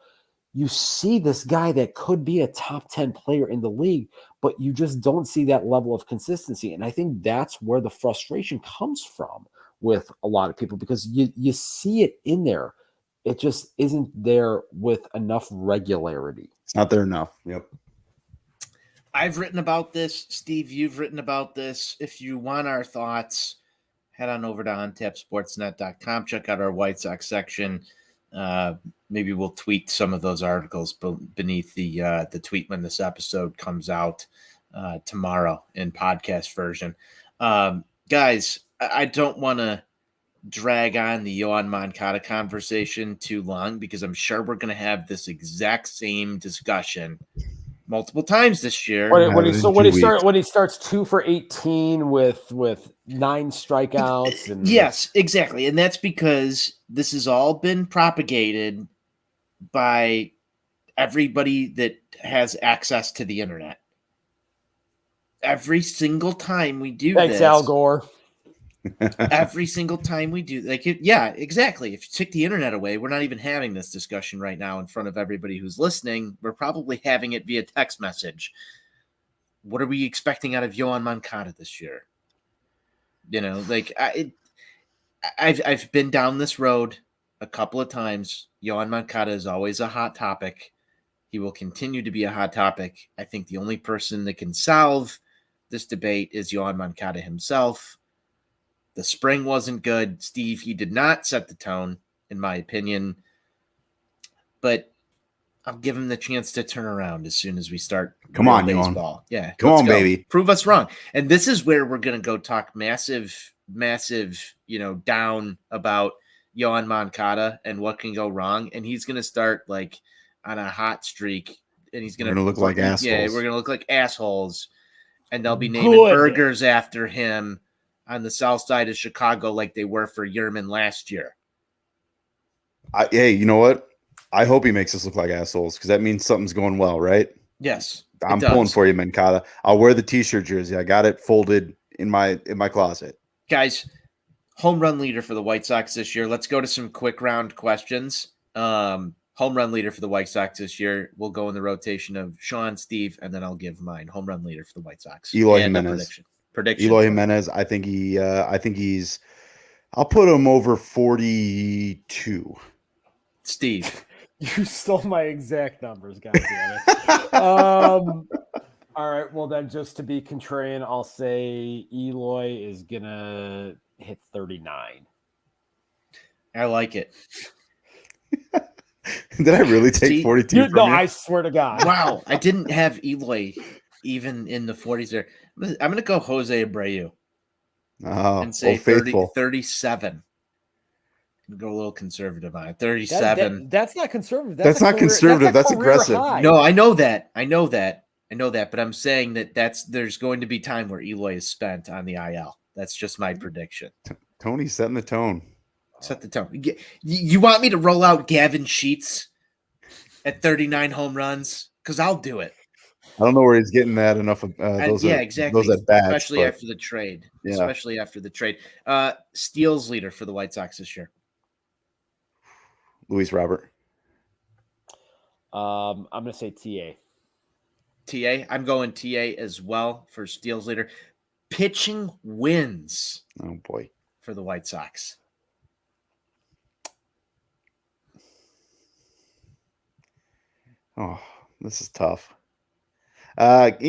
you see this guy that could be a top 10 player in the league, but you just don't see that level of consistency. And I think that's where the frustration comes from with a lot of people, because you see it in there. It just isn't there with enough regularity. It's not there enough. Yep. I've written about this. Steve, you've written about this. If you want our thoughts, head on over to ontapsportsnet.com. Check out our White Sox section. Maybe we'll tweet some of those articles beneath the tweet when this episode comes out tomorrow in podcast version. Guys, I don't want to drag on the Yohan Moncada conversation too long, because I'm sure we're going to have this exact same discussion multiple times this year. When he starts 2 for 18 with 9 strikeouts, and yes, exactly, and that's because this has all been propagated by everybody that has access to the internet. every single time we do Thanks, this, Al Gore. every single time we do yeah, exactly. If you take the internet away, we're not even having this discussion right now in front of everybody who's listening. We're probably having it via text message. What are we expecting out of Yoan Moncada this year? You know, like I've been down this road a couple of times. Yoan Moncada is always a hot topic. He will continue to be a hot topic. I think the only person that can solve this debate is Yoan Moncada himself. The spring wasn't good. Steve, he did not set the tone, in my opinion. But I'll give him the chance to turn around as soon as we start Come on, Yoan. baseball. Yeah. Come let's on, go. baby. Prove us wrong. And this is where we're going to go talk massive, down about Yoan Moncada and what can go wrong. And he's going to start like on a hot streak. And he's going to look like assholes. Yeah, we're going to look like assholes. And they'll be naming burgers after him on the south side of Chicago like they were for Yerman last year. Hey, you know what? I hope he makes us look like assholes because that means something's going well, right? Yes. I'm pulling for you, Moncada. I'll wear the t-shirt jersey. I got it folded in my closet. Guys, home run leader for the White Sox this year. Let's go to some quick round questions. Home run leader for the White Sox this year. We'll go in the rotation of Sean, Steve, and then I'll give mine. Home run leader for the White Sox. Eloy Jimenez. Prediction. Eloy Jimenez. I think he's. I'll put him over 42. Steve. You stole my exact numbers, goddammit. All right, well then, just to be contrarian, I'll say Eloy is gonna hit 39. I like it. Did I really take 42? No, I swear to God. Wow, I didn't have Eloy even in the 40s there. I'm going to go Jose Abreu and say 37. Go a little conservative on it. 37. That's not conservative. That's not conservative. That's aggressive. High. No, I know that. But I'm saying that there's going to be time where Eloy is spent on the IL. That's just my prediction. Tony's setting the tone. Set the tone. You want me to roll out Gavin Sheets at 39 home runs? Because I'll do it. I don't know where he's getting that enough of exactly. Those at bats, especially after the trade. Yeah. Especially after the trade. Steals leader for the White Sox this year. Luis Robert. I'm gonna say TA. TA. I'm going TA as well for steals leader. Pitching wins. Oh boy. For the White Sox. Oh, this is tough. Fuck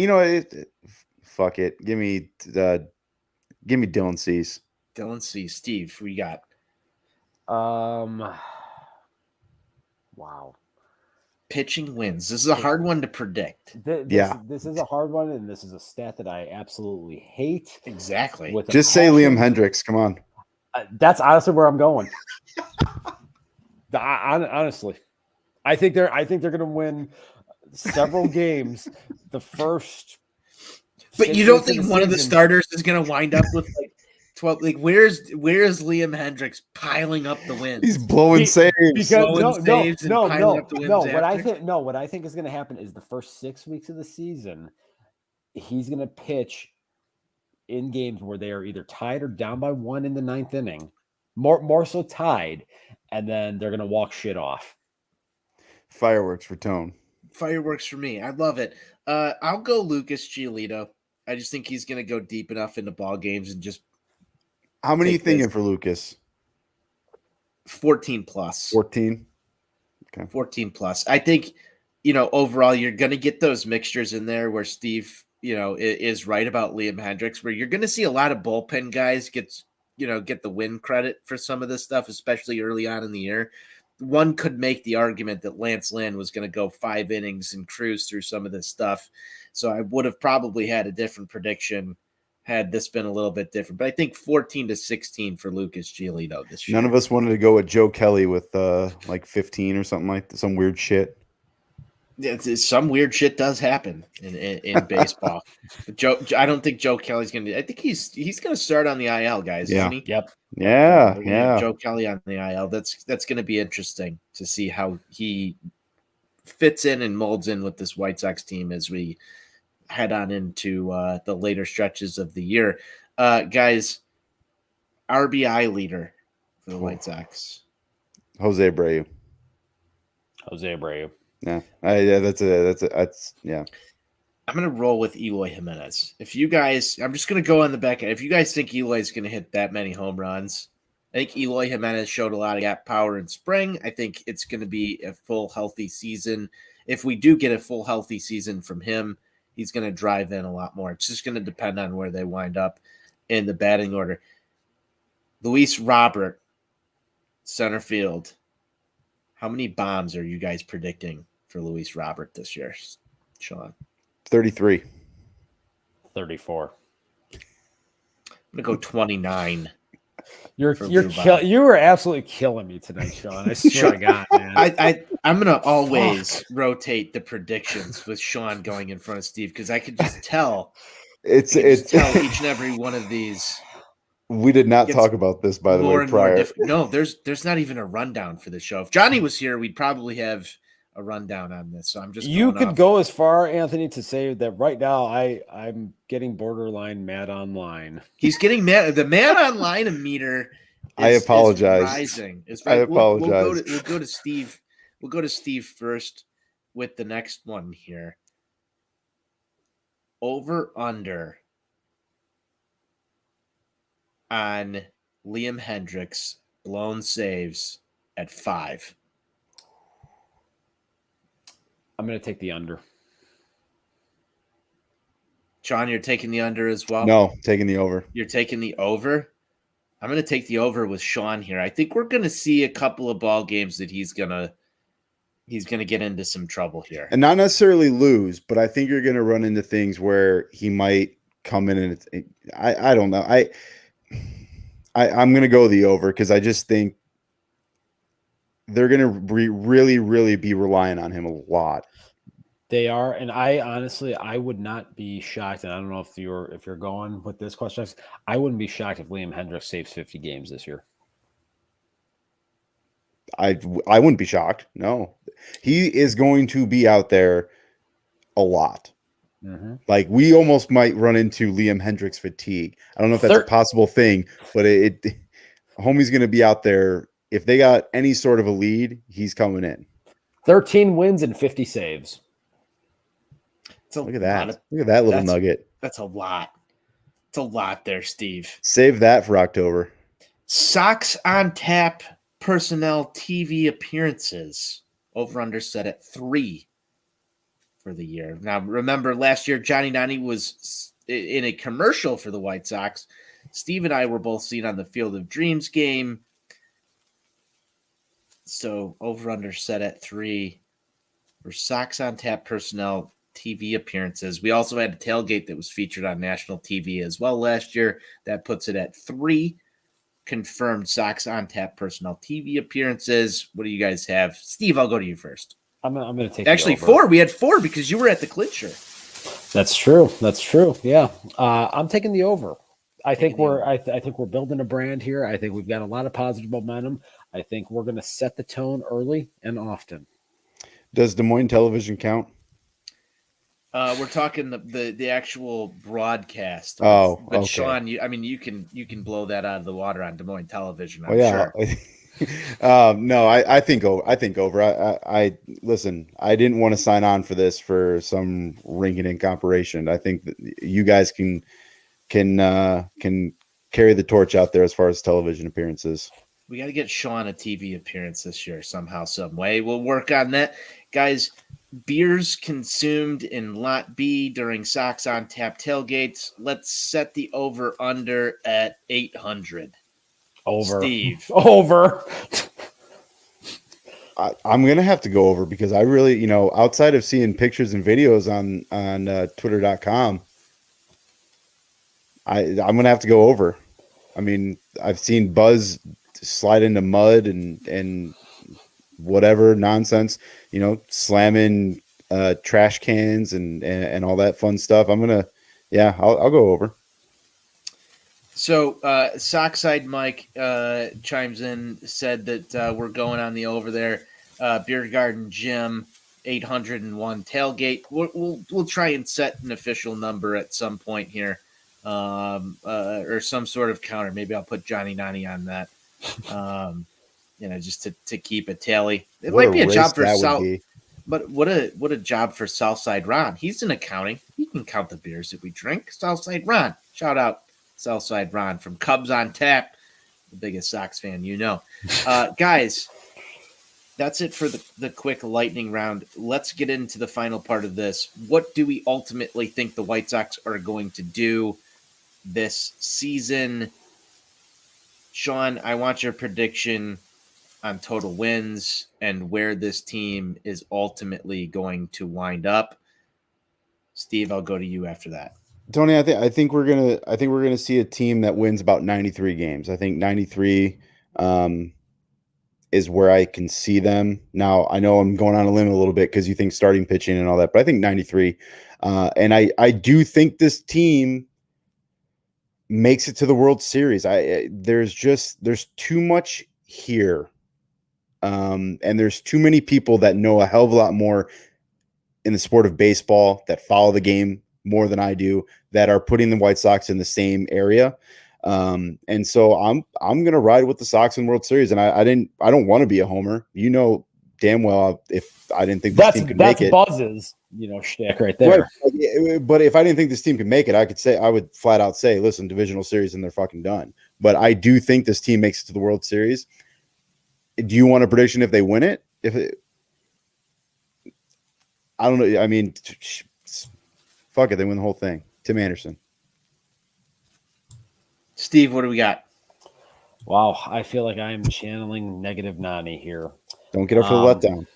it. Give me Dylan Cease. Dylan Cease. Steve, who you got? Wow. Pitching wins. This is a hard one to predict. This is a hard one, and this is a stat that I absolutely hate. Exactly. Just say Liam Hendricks. Come on. That's honestly where I'm going. Honestly, I think they're going to win several games. The first, but you don't think one of the starters is going to wind up with like 12? Like, where's Liam Hendricks piling up the wins? He's blowing saves. Because no. What What I think is going to happen is the first 6 weeks of the season, he's going to pitch in games where they are either tied or down by 1 in the 9th inning, more so tied, and then they're going to walk shit off. Fireworks for Tone. Fireworks for me. I love it. I'll go Lucas Giolito. I just think he's going to go deep enough into ball games and just. How many are you thinking for Lucas? 14 plus. 14. Okay. 14 plus. I think, overall, you're going to get those mixtures in there where Steve, is right about Liam Hendricks, where you're going to see a lot of bullpen guys get the win credit for some of this stuff, especially early on in the year. One could make the argument that Lance Lynn was going to go 5 innings and cruise through some of this stuff. So I would have probably had a different prediction had this been a little bit different. But I think 14-16 for Lucas Giolito this year. None of us wanted to go with Joe Kelly with like 15 or something like that, some weird shit. Some weird shit does happen in baseball. But I don't think Joe Kelly's going to. I think he's going to start on the IL, guys. Yeah. Isn't he? Yep. Yeah. Joe Kelly on the IL. That's going to be interesting to see how he fits in and molds in with this White Sox team as we head on into the later stretches of the year. Guys, RBI leader for the White Sox. Jose Abreu. Jose Abreu. Yeah, that's yeah. I'm going to roll with Eloy Jimenez. If you guys, I'm just going to go on the back end. If you guys think Eloy's going to hit that many home runs, I think Eloy Jimenez showed a lot of gap power in spring. I think it's going to be a full healthy season. If we do get a full healthy season from him, he's going to drive in a lot more. It's just going to depend on where they wind up in the batting order. Luis Robert, center field. How many bombs are you guys predicting for Luis Robert this year, Sean? 33. 34. I'm gonna go 29. You were absolutely killing me tonight, Sean. I swear to God, man. I'm gonna always rotate the predictions with Sean going in front of Steve because I could just tell. It's each and every one of these. We did not talk about this, by the way, prior. No, there's not even a rundown for the show. If Johnny was here, we'd probably have a rundown on this. So I'm just you could go as far, Anthony, to say that right now I'm getting borderline mad online. He's getting mad. The mad online meter. I apologize. Is rising. I apologize. We'll go to Steve. We'll go to Steve first with the next one here. Over under on Liam Hendricks blown saves at 5. I'm going to take the under. Sean, you're taking the under as well? No, taking the over. You're taking the over? I'm going to take the over with Sean here. I think we're going to see a couple of ball games that he's going to get into some trouble here. And not necessarily lose, but I think you're going to run into things where he might come in and I don't know. I'm going to go the over because I just think they're going to really, really be relying on him a lot. They are, and I would not be shocked. And I don't know if you're going with this question. I wouldn't be shocked if Liam Hendricks saves 50 games this year. I wouldn't be shocked. No, he is going to be out there a lot. Mm-hmm. Like we almost might run into Liam Hendricks fatigue. I don't know if that's a possible thing, but homie's going to be out there. If they got any sort of a lead, he's coming in. 13 wins and 50 saves. Look at that. Look at that little nugget. That's a lot. It's a lot there, Steve. Save that for October. Sox on Tap personnel TV appearances. Over under set at 3 for the year. Now, remember last year, Johnny Nani was in a commercial for the White Sox. Steve and I were both seen on the Field of Dreams game. So over under set at 3 for Sox on Tap personnel TV appearances. We also had a tailgate that was featured on national TV as well last year. That puts it at 3 confirmed Sox on Tap personnel TV appearances. What do you guys have? Steve, I'll go to you first. I'm going to take actually 4. We had 4 because you were at the clincher. That's true. Yeah. I'm taking the over. I think we're building a brand here. I think we've got a lot of positive momentum. I think we're going to set the tone early and often. Does Des Moines television count? We're talking the actual broadcast. Oh, but okay. Sean, you can blow that out of the water on Des Moines television. I'm sure. No, I think over. I listen. I didn't want to sign on for this for some rinky-dink operation. I think that you guys can carry the torch out there as far as television appearances. We got to get Sean a TV appearance this year somehow, some way. We'll work on that, guys. Beers consumed in Lot B during Sox on Tap tailgates. Let's set the over/under at 800. Over. Steve. Over. I'm gonna have to go over because I really, outside of seeing pictures and videos on Twitter.com, I'm gonna have to go over. I mean, I've seen Buzz slide into mud and whatever nonsense, slamming trash cans and all that fun stuff. I'll go over. So Sockside Mike chimes in, said that we're going on the over there. Beer Garden Jim 801 tailgate. We'll try and set an official number at some point here, or some sort of counter. Maybe I'll put Johnny Nani on that. Just to keep a tally. It What might be a job for that would South. be. But what a job for Southside Ron. He's in accounting. He can count the beers that we drink. Southside Ron. Shout out Southside Ron from Cubs on Tap, the biggest Sox fan you know. Guys, that's it for the quick lightning round. Let's get into the final part of this. What do we ultimately think the White Sox are going to do this season? Sean, I want your prediction on total wins and where this team is ultimately going to wind up. Steve, I'll go to you after that. Tony, I think we're gonna see a team that wins about 93 games. I think 93 is where I can see them. Now, I know I'm going on a limb a little bit because you think starting pitching and all that, but I think 93. And I do think this team makes it to the World Series. There's too much here. And there's too many people that know a hell of a lot more in the sport of baseball, that follow the game more than I do, that are putting the White Sox in the same area. And so I'm gonna ride with the Sox in World Series. And I don't want to be a homer. You know damn well if I didn't think this team could make it. That's Buzz's, shtick right there. Right. But if I didn't think this team could make it, I would flat out say, listen, divisional series and they're fucking done. But I do think this team makes it to the World Series. Do you want a prediction if they win it? I don't know. I mean, fuck it. They win the whole thing. Tim Anderson. Steve, what do we got? Wow. I feel like I am channeling negative Nani here. Don't get up for the letdown.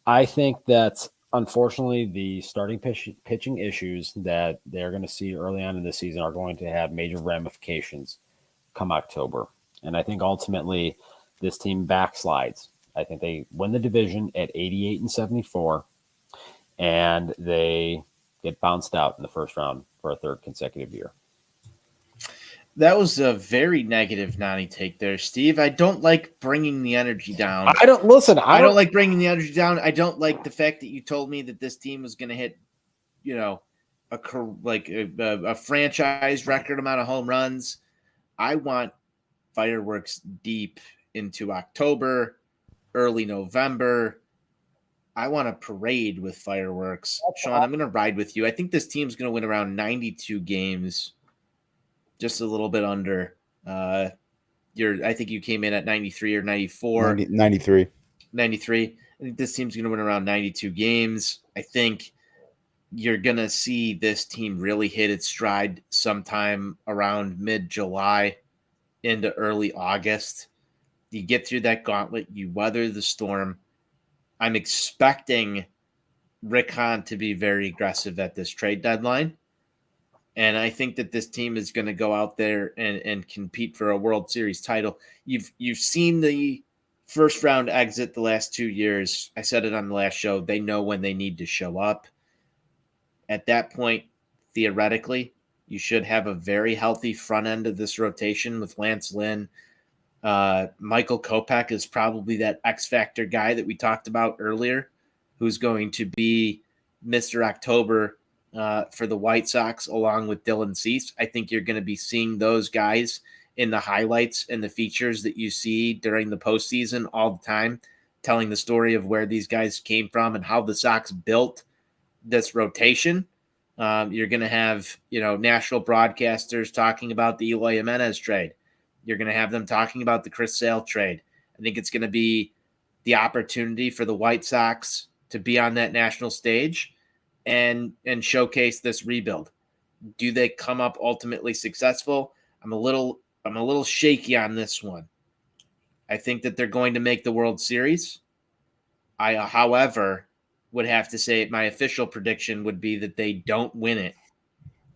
I think that, unfortunately, the starting pitching issues that they're going to see early on in the season are going to have major ramifications come October. And I think ultimately this team backslides. I think they win the division at 88-74, and they get bounced out in the first round for a third consecutive year. That was a very negative Nani take there, Steve. I don't like bringing the energy down. I don't like bringing the energy down. I don't like the fact that you told me that this team was going to hit, a franchise record amount of home runs. I want fireworks deep into October, early November. I want a parade with fireworks. Sean, I'm going to ride with you. I think this team's going to win around 92 games, just a little bit under. I think you came in at 93 or 94. 93. 93. I think this team's going to win around 92 games. I think you're going to see this team really hit its stride sometime around mid-July into early August. You get through that gauntlet, you weather the storm. I'm expecting Rick Hahn to be very aggressive at this trade deadline. And I think that this team is going to go out there and compete for a World Series title. You've seen the first round exit the last 2 years. I said it on the last show. They know when they need to show up. At that point, theoretically, you should have a very healthy front end of this rotation with Lance Lynn. Michael Kopech is probably that X Factor guy that we talked about earlier, who's going to be Mr. October for the White Sox, along with Dylan Cease. I think you're going to be seeing those guys in the highlights and the features that you see during the postseason all the time, telling the story of where these guys came from and how the Sox built this rotation. You're going to have, national broadcasters talking about the Eloy Jimenez trade. You're going to have them talking about the Chris Sale trade. I think it's going to be the opportunity for the White Sox to be on that national stage and showcase this rebuild. Do they come up ultimately successful? I'm a little shaky on this one. I think that they're going to make the World Series. I, however, would have to say my official prediction would be that they don't win it.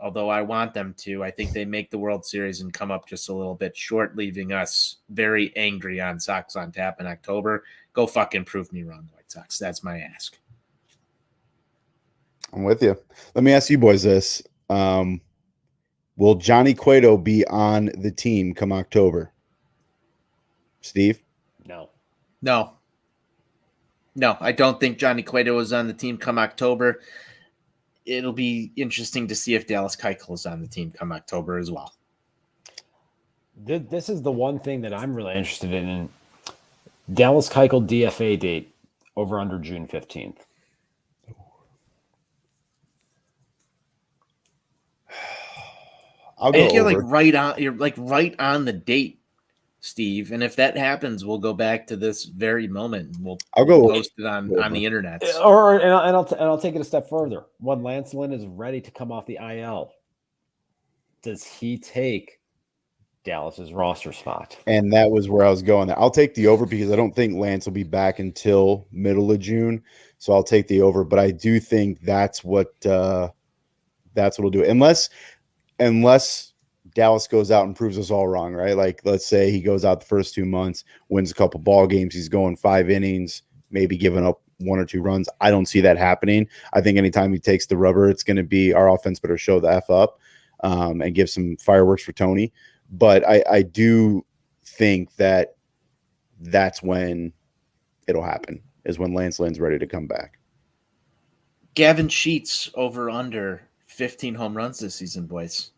Although I want them to. I think they make the World Series and come up just a little bit short, leaving us very angry on Sox on Tap in October. Go fucking prove me wrong, White Sox. That's my ask. I'm with you. Let me ask you boys this. Will Johnny Cueto be on the team come October? Steve? No. No, I don't think Johnny Cueto is on the team come October. It'll be interesting to see if Dallas Keuchel is on the team come October as well. This is the one thing that I'm really interested in. Dallas Keuchel DFA date over under June 15th. I'll go You're over. like right on the date, Steve. And if that happens, we'll go back to this very moment. I'll go post it on the internet. And I'll take it a step further. When Lance Lynn is ready to come off the IL, does he take Dallas's roster spot? And that was where I was going there. I'll take the over because I don't think Lance will be back until middle of June. So I'll take the over. But I do think that's what'll do it. Unless Dallas goes out and proves us all wrong, right? Like, let's say he goes out the first 2 months, wins a couple ball games, he's going 5 innings, maybe giving up 1 or 2 runs. I don't see that happening. I think anytime he takes the rubber, it's going to be our offense better show the F up and give some fireworks for Tony. But I do think that's when it'll happen, is when Lance Lynn's ready to come back. Gavin Sheets over under 15 home runs this season, boys.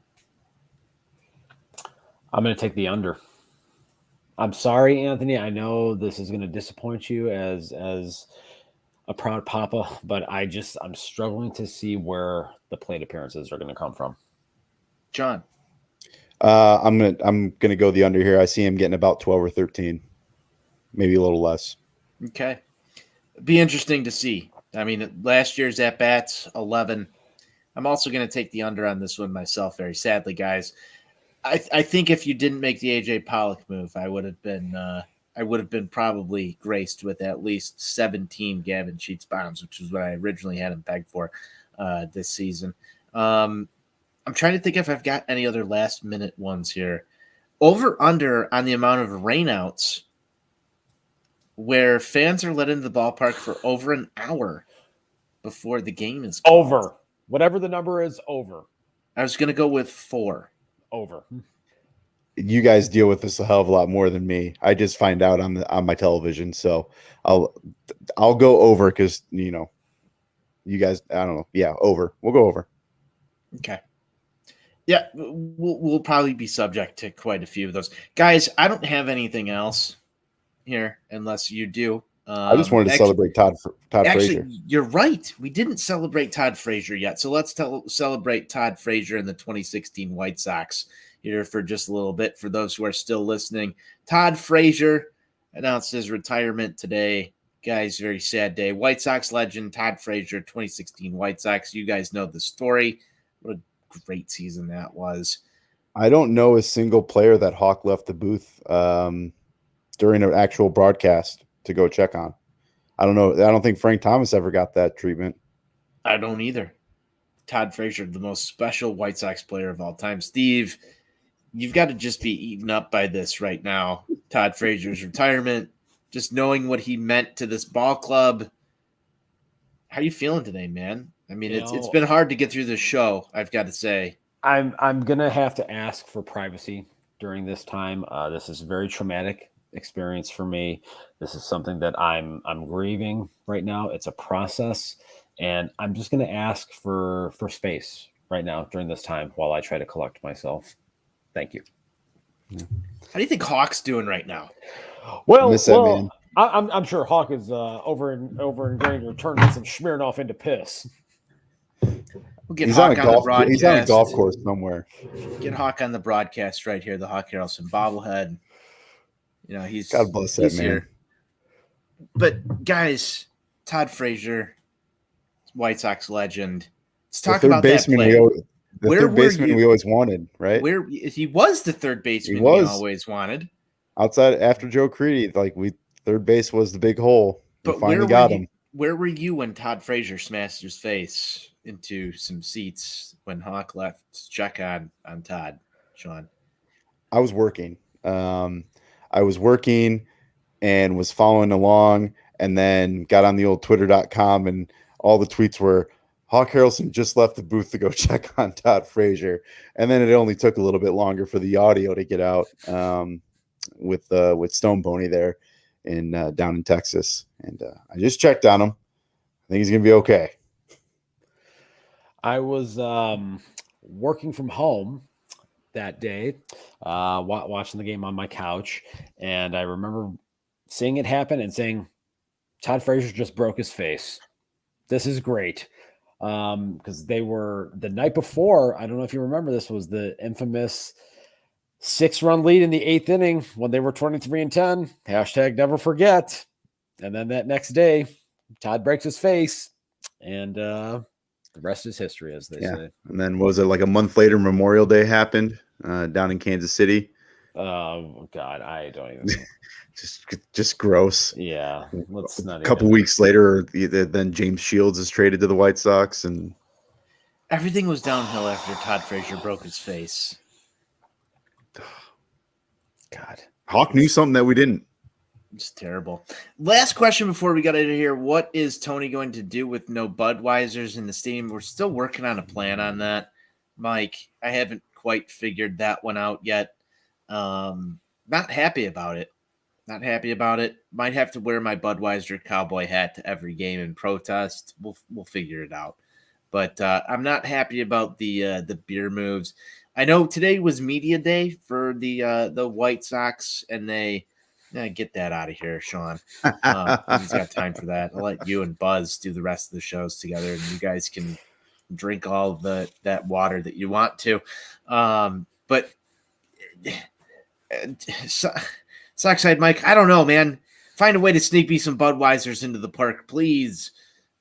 I'm going to take the under. I'm sorry, Anthony. I know this is going to disappoint you as a proud papa, but I'm struggling to see where the plate appearances are going to come from. John. I'm gonna go the under here. I see him getting about 12 or 13, maybe a little less. Okay. Be interesting to see. I mean, last year's at bats 11. I'm also going to take the under on this one myself. Very sadly, guys. I think if you didn't make the AJ Pollock move, I would have been probably graced with at least 17 Gavin Sheets bombs, which is what I originally had him pegged for this season. I'm trying to think if I've got any other last minute ones here. Over under on the amount of rainouts where fans are let into the ballpark for over an hour before the game is called. Over. Whatever the number is, over. I was going to go with 4. Over. You guys deal with this a hell of a lot more than me. I just find out on my television, so I'll go over because you guys. I don't know. Yeah, over. We'll go over. Okay. Yeah, we'll probably be subject to quite a few of those. Guys, I don't have anything else here unless you do. I just wanted to celebrate Todd Frazier. You're right. We didn't celebrate Todd Frazier yet. So let's celebrate Todd Frazier and the 2016 White Sox here for just a little bit. For those who are still listening, Todd Frazier announced his retirement today. Guys, very sad day. White Sox legend Todd Frazier, 2016 White Sox. You guys know the story. What a great season that was. I don't know a single player that Hawk left the booth during an actual broadcast to go check on. I don't know. I don't think Frank Thomas ever got that treatment. I don't either. Todd Frazier, the most special White Sox player of all time. Steve, you've got to just be eaten up by this right now. Todd Frazier's retirement, just knowing what he meant to this ball club. How are you feeling today, man? I mean, it's been hard to get through this show, I've got to say. I'm gonna have to ask for privacy during this time. This is a very traumatic experience for me. This is something that I'm grieving right now. It's a process, and I'm just gonna ask for space right now during this time while I try to collect myself. Thank you. How do you think Hawk's doing right now? Well, I'm sure Hawk is over in Granger turning some Smirnoff into piss. We'll get Hawk on the broadcast. He's on a golf course somewhere. Get Hawk on the broadcast right here. The Hawk Harrelson bobblehead. He's God bless that man. Here. But guys, Todd Frazier, White Sox legend. Let's talk about that play. The third baseman we always wanted, right? Where he was the third baseman we always wanted. Outside after Joe Creedy, third base was the big hole. But finally got him. Where were you when Todd Frazier smashed his face into some seats when Hawk left to check on Todd, Sean? I was working. I was working and was following along, and then got on the old twitter.com, and all the tweets were, Hawk Harrelson just left the booth to go check on Todd Frazier. And then it only took a little bit longer for the audio to get out with Stone Pony there. in down in Texas, and I just checked on him. I think he's gonna be okay. I was working from home that day, watching the game on my couch, and I remember seeing it happen and saying, Todd Frazier just broke his face. This is great. Because they were the night before, I don't know if you remember, this was the infamous 6-run lead in the 8th inning when they were 23-10. Hashtag never forget. And then that next day, Todd breaks his face, and the rest is history, as they say. And then was it like a month later, Memorial Day happened down in Kansas City? Oh God, I don't even. just gross. Yeah, let's not. A couple weeks later, then James Shields is traded to the White Sox, and everything was downhill after Todd Frazier broke his face. God, Hawk knew something that we didn't. It's terrible. Last question before we got out of here. What is Tony going to do with no Budweisers in the stadium? We're still working on a plan on that, Mike. I haven't quite figured that one out yet. Not happy about it. Might have to wear my Budweiser cowboy hat to every game in protest. We'll figure it out. But I'm not happy about the beer moves. I know today was media day for the White Sox, and they get that out of here, Sean. He's got time for that. I'll let you and Buzz do the rest of the shows together, and you guys can drink all of that water that you want to. But Sox side, Mike, I don't know, man. Find a way to sneak me some Budweisers into the park, please.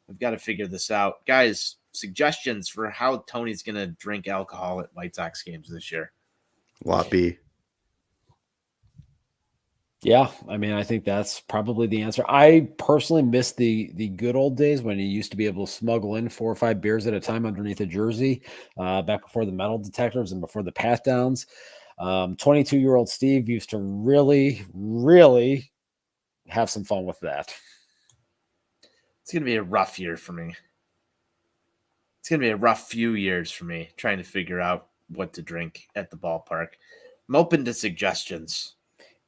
I've got to figure this out. Guys, suggestions for how Tony's going to drink alcohol at White Sox games this year. Lot B. Yeah, I mean, I think that's probably the answer. I personally miss the good old days when you used to be able to smuggle in 4 or 5 beers at a time underneath a jersey, back before the metal detectors and before the pat downs. 22-year-old Steve used to really, really have some fun with that. It's going to be a rough year for me. It's going to be a rough few years for me trying to figure out what to drink at the ballpark. I'm open to suggestions.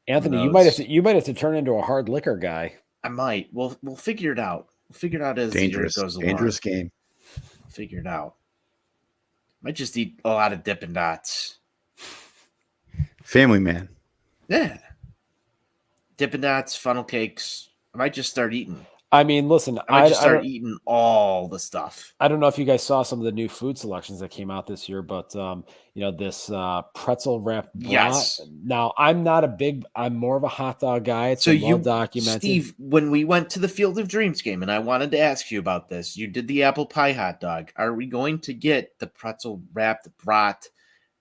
Anthony, you might have to turn into a hard liquor guy. I might. We'll figure it out. We'll figure it out as the year goes along. Dangerous game. Figure it out. Might just eat a lot of Dippin' Dots. Family man. Yeah. Dippin' Dots, funnel cakes. I might just start eating. I mean, listen, I might just start eating all the stuff. I don't know if you guys saw some of the new food selections that came out this year, but this pretzel wrapped brat. Yes. Now, I'm more of a hot dog guy. It's well documented. Steve, when we went to the Field of Dreams game, and I wanted to ask you about this, you did the apple pie hot dog. Are we going to get the pretzel wrapped brat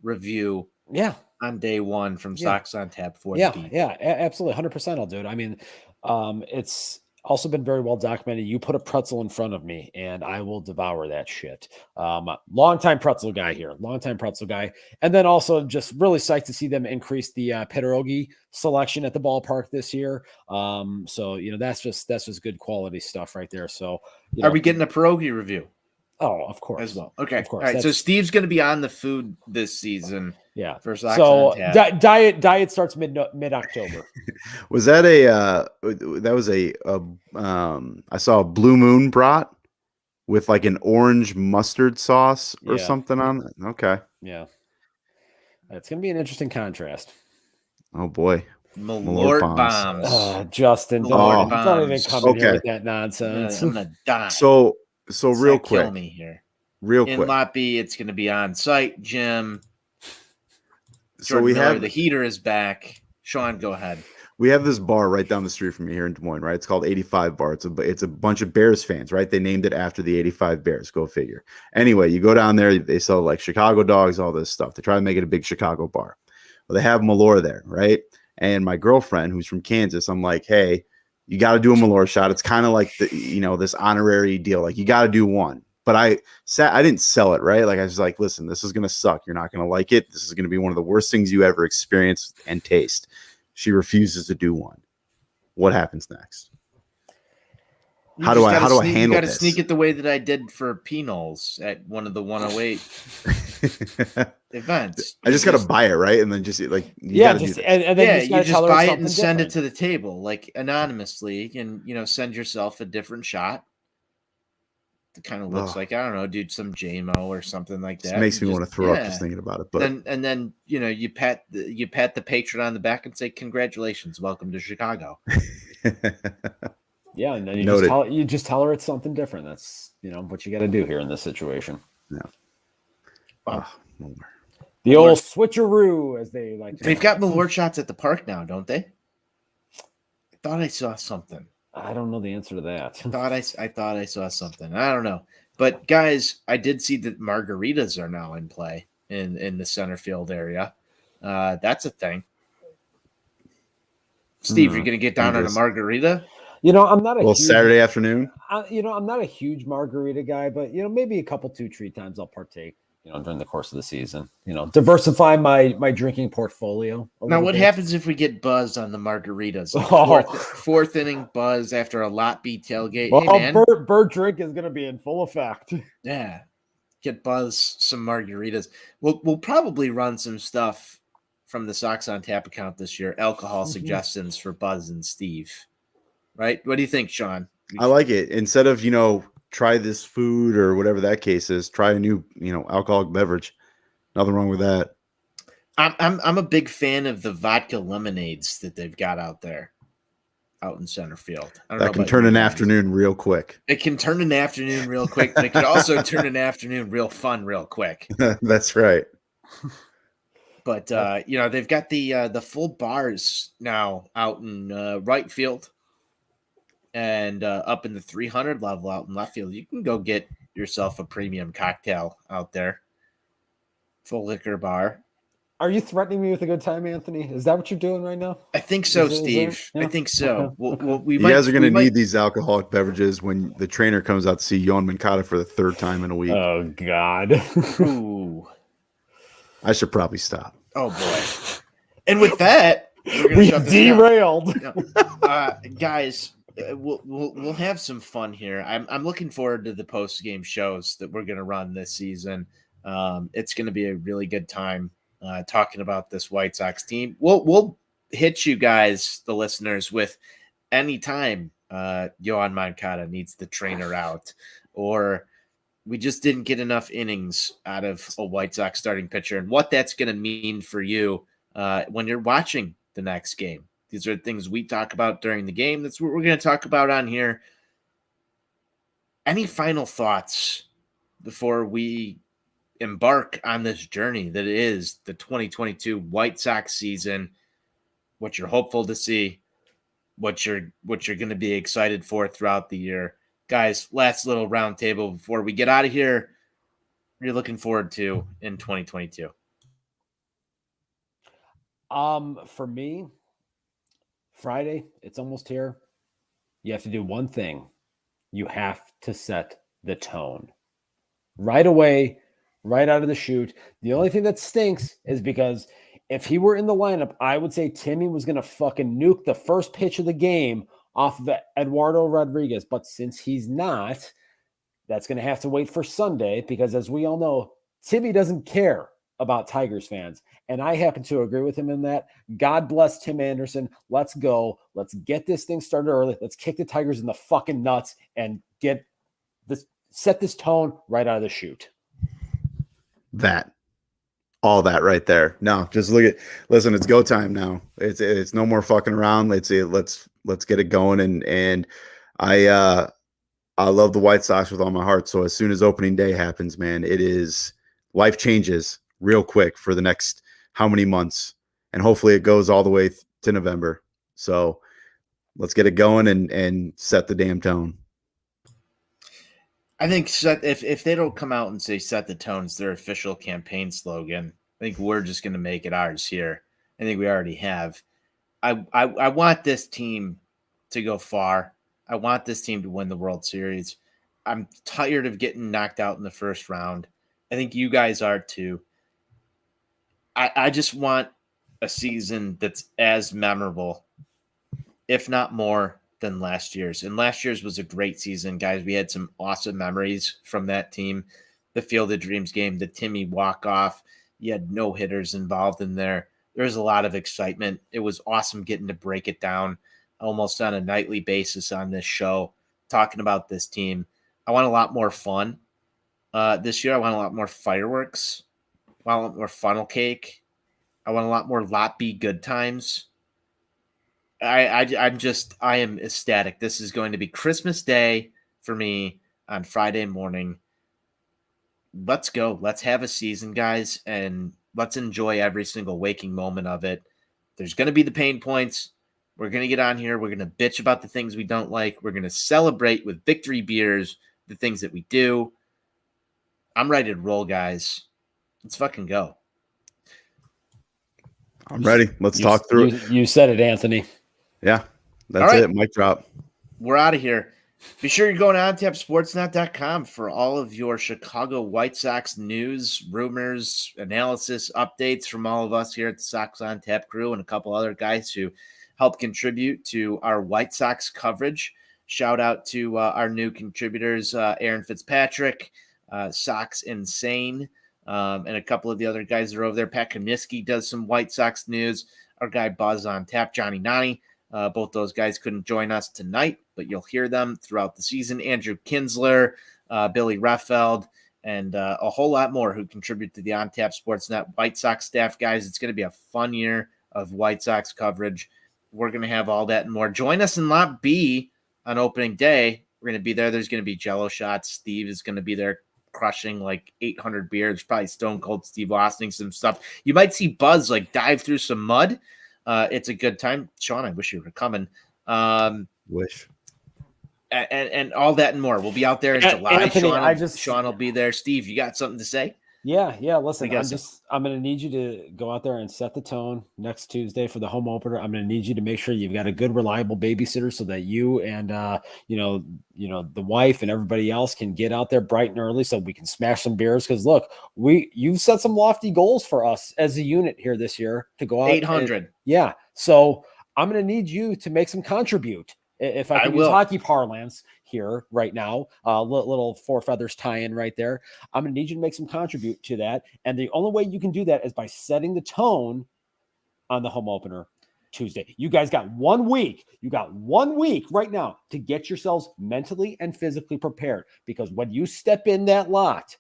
review? Yeah. On day one from Sox on Tap for the people. Yeah, absolutely. 100% I'll do it. I mean, it's also been very well documented. You put a pretzel in front of me and I will devour that shit. Longtime pretzel guy here. And then also just really psyched to see them increase the pierogi selection at the ballpark this year. So, that's just good quality stuff right there. So are we getting a pierogi review? Oh, of course. As well. Okay. Of course. All right. So Steve's going to be on the food this season. Yeah. For Sox so diet starts mid-October. Was that I saw a Blue Moon brat with like an orange mustard sauce or something on it. Okay. Yeah. It's going to be an interesting contrast. Oh boy. Malort bombs. Justin, don't even come in here with that nonsense. I'm going to die. So real quick, kill me here. Real quick. In Lot B, it's going to be on site, Jim. So we have the heater is back. Sean, go ahead. We have this bar right down the street from me here in Des Moines, right? It's called 85 Bar. It's a bunch of Bears fans, right? They named it after the 85 Bears. Go figure. Anyway, you go down there, they sell like Chicago dogs, all this stuff. They try to make it a big Chicago bar. Well, they have Malort there, right? And my girlfriend, who's from Kansas, I'm like, hey, you got to do a Malort shot. It's kind of like this honorary deal. Like you got to do one. But I didn't sell it, right? Like I was like, listen, this is going to suck. You're not going to like it. This is going to be one of the worst things you ever experience and taste. She refuses to do one. What happens next? How do I handle You got to this? sneak it the way that I did for P-Knowles at one of the 108 events. I just got to buy it, right? And then just like, you Yeah, got to do just this. and then Yeah, you you just just buy it and send it to the table, like anonymously, and send yourself a different shot. It kind of looks like, I don't know, dude, some JMO or something like that. It makes me want to throw up yeah. just thinking about it. But then you pat the patron on the back and say, "Congratulations, welcome to Chicago." Yeah, and then Noted. you just tell her it's something different. That's what you got to do here in this situation. Yeah. The old switcheroo, as they like to They've call got Malort shots at the park now, don't they? I thought I saw something. I don't know the answer to that. I thought I saw something. I don't know. But guys, I did see that margaritas are now in play in the center field area. That's a thing. Steve, you're gonna get down on a margarita? I'm not a huge, Saturday afternoon. I'm not a huge margarita guy, but maybe a couple 2-3 times I'll partake. During the course of the season, diversify my drinking portfolio. Now, what happens if we get buzzed on the margaritas? Fourth inning buzz after a lot beat tailgate. Well, hey, man. bird drink is going to be in full effect. Yeah, get buzz some margaritas. We'll probably run some stuff from the Sox on Tap account this year. Alcohol suggestions for Buzz and Steve. Right? What do you think, Sean? I like it. Instead of try this food or whatever that case is, try a new alcoholic beverage. Nothing wrong with that. I'm a big fan of the vodka lemonades that they've got out in center field. That can turn an afternoon real quick. It can turn an afternoon real quick, but it can also turn an afternoon real fun real quick. That's right. But they've got the full bars now out in right field. And up in the 300 level out in left field, you can go get yourself a premium cocktail out there. Full liquor bar. Are you threatening me with a good time, Anthony? Is that what you're doing right now? I think so, Steve. I think so. Okay. You guys are going to need these alcoholic beverages when the trainer comes out to see Yohan Moncada for the third time in a week. Oh, God. Ooh. I should probably stop. Oh, boy. And with that, we derailed. Guys, we'll have some fun here. I'm looking forward to the post game shows that we're going to run this season. It's going to be a really good time talking about this White Sox team. We'll hit you guys, the listeners, with any time Yohan Moncada needs the trainer out, or we just didn't get enough innings out of a White Sox starting pitcher, and what that's going to mean for you when you're watching the next game. These are things we talk about during the game. That's what we're going to talk about on here. Any final thoughts before we embark on this journey that is the 2022 White Sox season? What you're hopeful to see, what you're going to be excited for throughout the year. Guys, last little round table before we get out of here. What are you looking forward to in 2022? For me, Friday, it's almost here. You have to do one thing. You have to set the tone. Right away, right out of the chute. The only thing that stinks is because if he were in the lineup, I would say Timmy was going to fucking nuke the first pitch of the game off of Eduardo Rodriguez. But since he's not, that's going to have to wait for Sunday because, as we all know, Timmy doesn't care about Tigers fans. And I happen to agree with him in that. God bless Tim Anderson. Let's go. Let's get this thing started early. Let's kick the Tigers in the fucking nuts and set this tone right out of the chute. All that right there. No, just listen, it's go time now. It's no more fucking around. Let's get it going. And I love the White Sox with all my heart. So as soon as opening day happens, man, life changes real quick for the next how many months, and hopefully it goes all the way to November. So let's get it going and set the damn tone. I think if they don't come out and say set the tone, it's their official campaign slogan. I think we're just going to make it ours here. I think we already have. I want this team to go far. I want this team to win the World Series. I'm tired of getting knocked out in the first round. I think you guys are too. I just want a season that's as memorable, if not more, than last year's. And last year's was a great season, guys. We had some awesome memories from that team. The Field of Dreams game, the Timmy walk-off. You had no hitters involved in there. There was a lot of excitement. It was awesome getting to break it down almost on a nightly basis on this show, talking about this team. I want a lot more fun this year. I want a lot more fireworks. I want a lot more funnel cake. I want a lot more lot B good times. I am ecstatic. This is going to be Christmas Day for me on Friday morning. Let's go. Let's have a season, guys, and let's enjoy every single waking moment of it. There's going to be the pain points. We're going to get on here. We're going to bitch about the things we don't like. We're going to celebrate with victory beers the things that we do. I'm ready to roll, guys. Let's fucking go. I'm ready. Let's talk through it. You said it, Anthony. Yeah, that's it. Mic drop. We're out of here. Be sure you're going to ontapsportsnet.com for all of your Chicago White Sox news, rumors, analysis, updates from all of us here at the Sox on Tap crew and a couple other guys who help contribute to our White Sox coverage. Shout out to our new contributors, Aaron Fitzpatrick, Sox Insane, and a couple of the other guys that are over there. Pat Kaminsky does some White Sox news. Our guy Buzz on Tap, Johnny Nani. Both those guys couldn't join us tonight, but you'll hear them throughout the season. Andrew Kinsler, Billy Reffeld, and a whole lot more who contribute to the On Tap Sportsnet White Sox staff, guys. It's going to be a fun year of White Sox coverage. We're going to have all that and more. Join us in Lot B on opening day. We're going to be there. There's going to be Jello shots. Steve is going to be there crushing like 800 beers, probably Stone Cold Steve Austin, some stuff. You might see Buzz like dive through some mud. It's a good time. Sean, I wish you were coming. Wish. And all that and more. We'll be out there in July. Anthony, Sean will be there. Steve, you got something to say? Yeah. Listen, I'm going to need you to go out there and set the tone next Tuesday for the home opener. I'm going to need you to make sure you've got a good, reliable babysitter so that you and the wife and everybody else can get out there bright and early so we can smash some beers. Because look, you've set some lofty goals for us as a unit here this year to go out 800. Yeah, so I'm going to need you to make some contribute. If I can use hockey parlance here right now, little four feathers tie-in right there. I'm going to need you to make some contribute to that. And the only way you can do that is by setting the tone on the home opener Tuesday. You guys got 1 week. You got 1 week right now to get yourselves mentally and physically prepared. Because when you step in that lot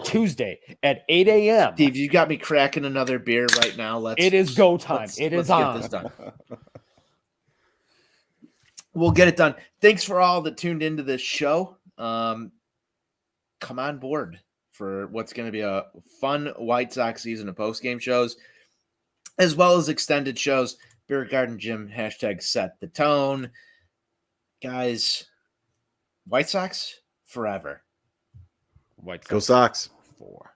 Tuesday at 8 a.m. Steve, you got me cracking another beer right now. It is go time. Let's get this done. We'll get it done. Thanks for all that tuned into this show. Come on board for what's going to be a fun White Sox season of post-game shows, as well as extended shows. Beer Garden Gym, hashtag set the tone. Guys, White Sox forever. White Sox Go Sox. 4.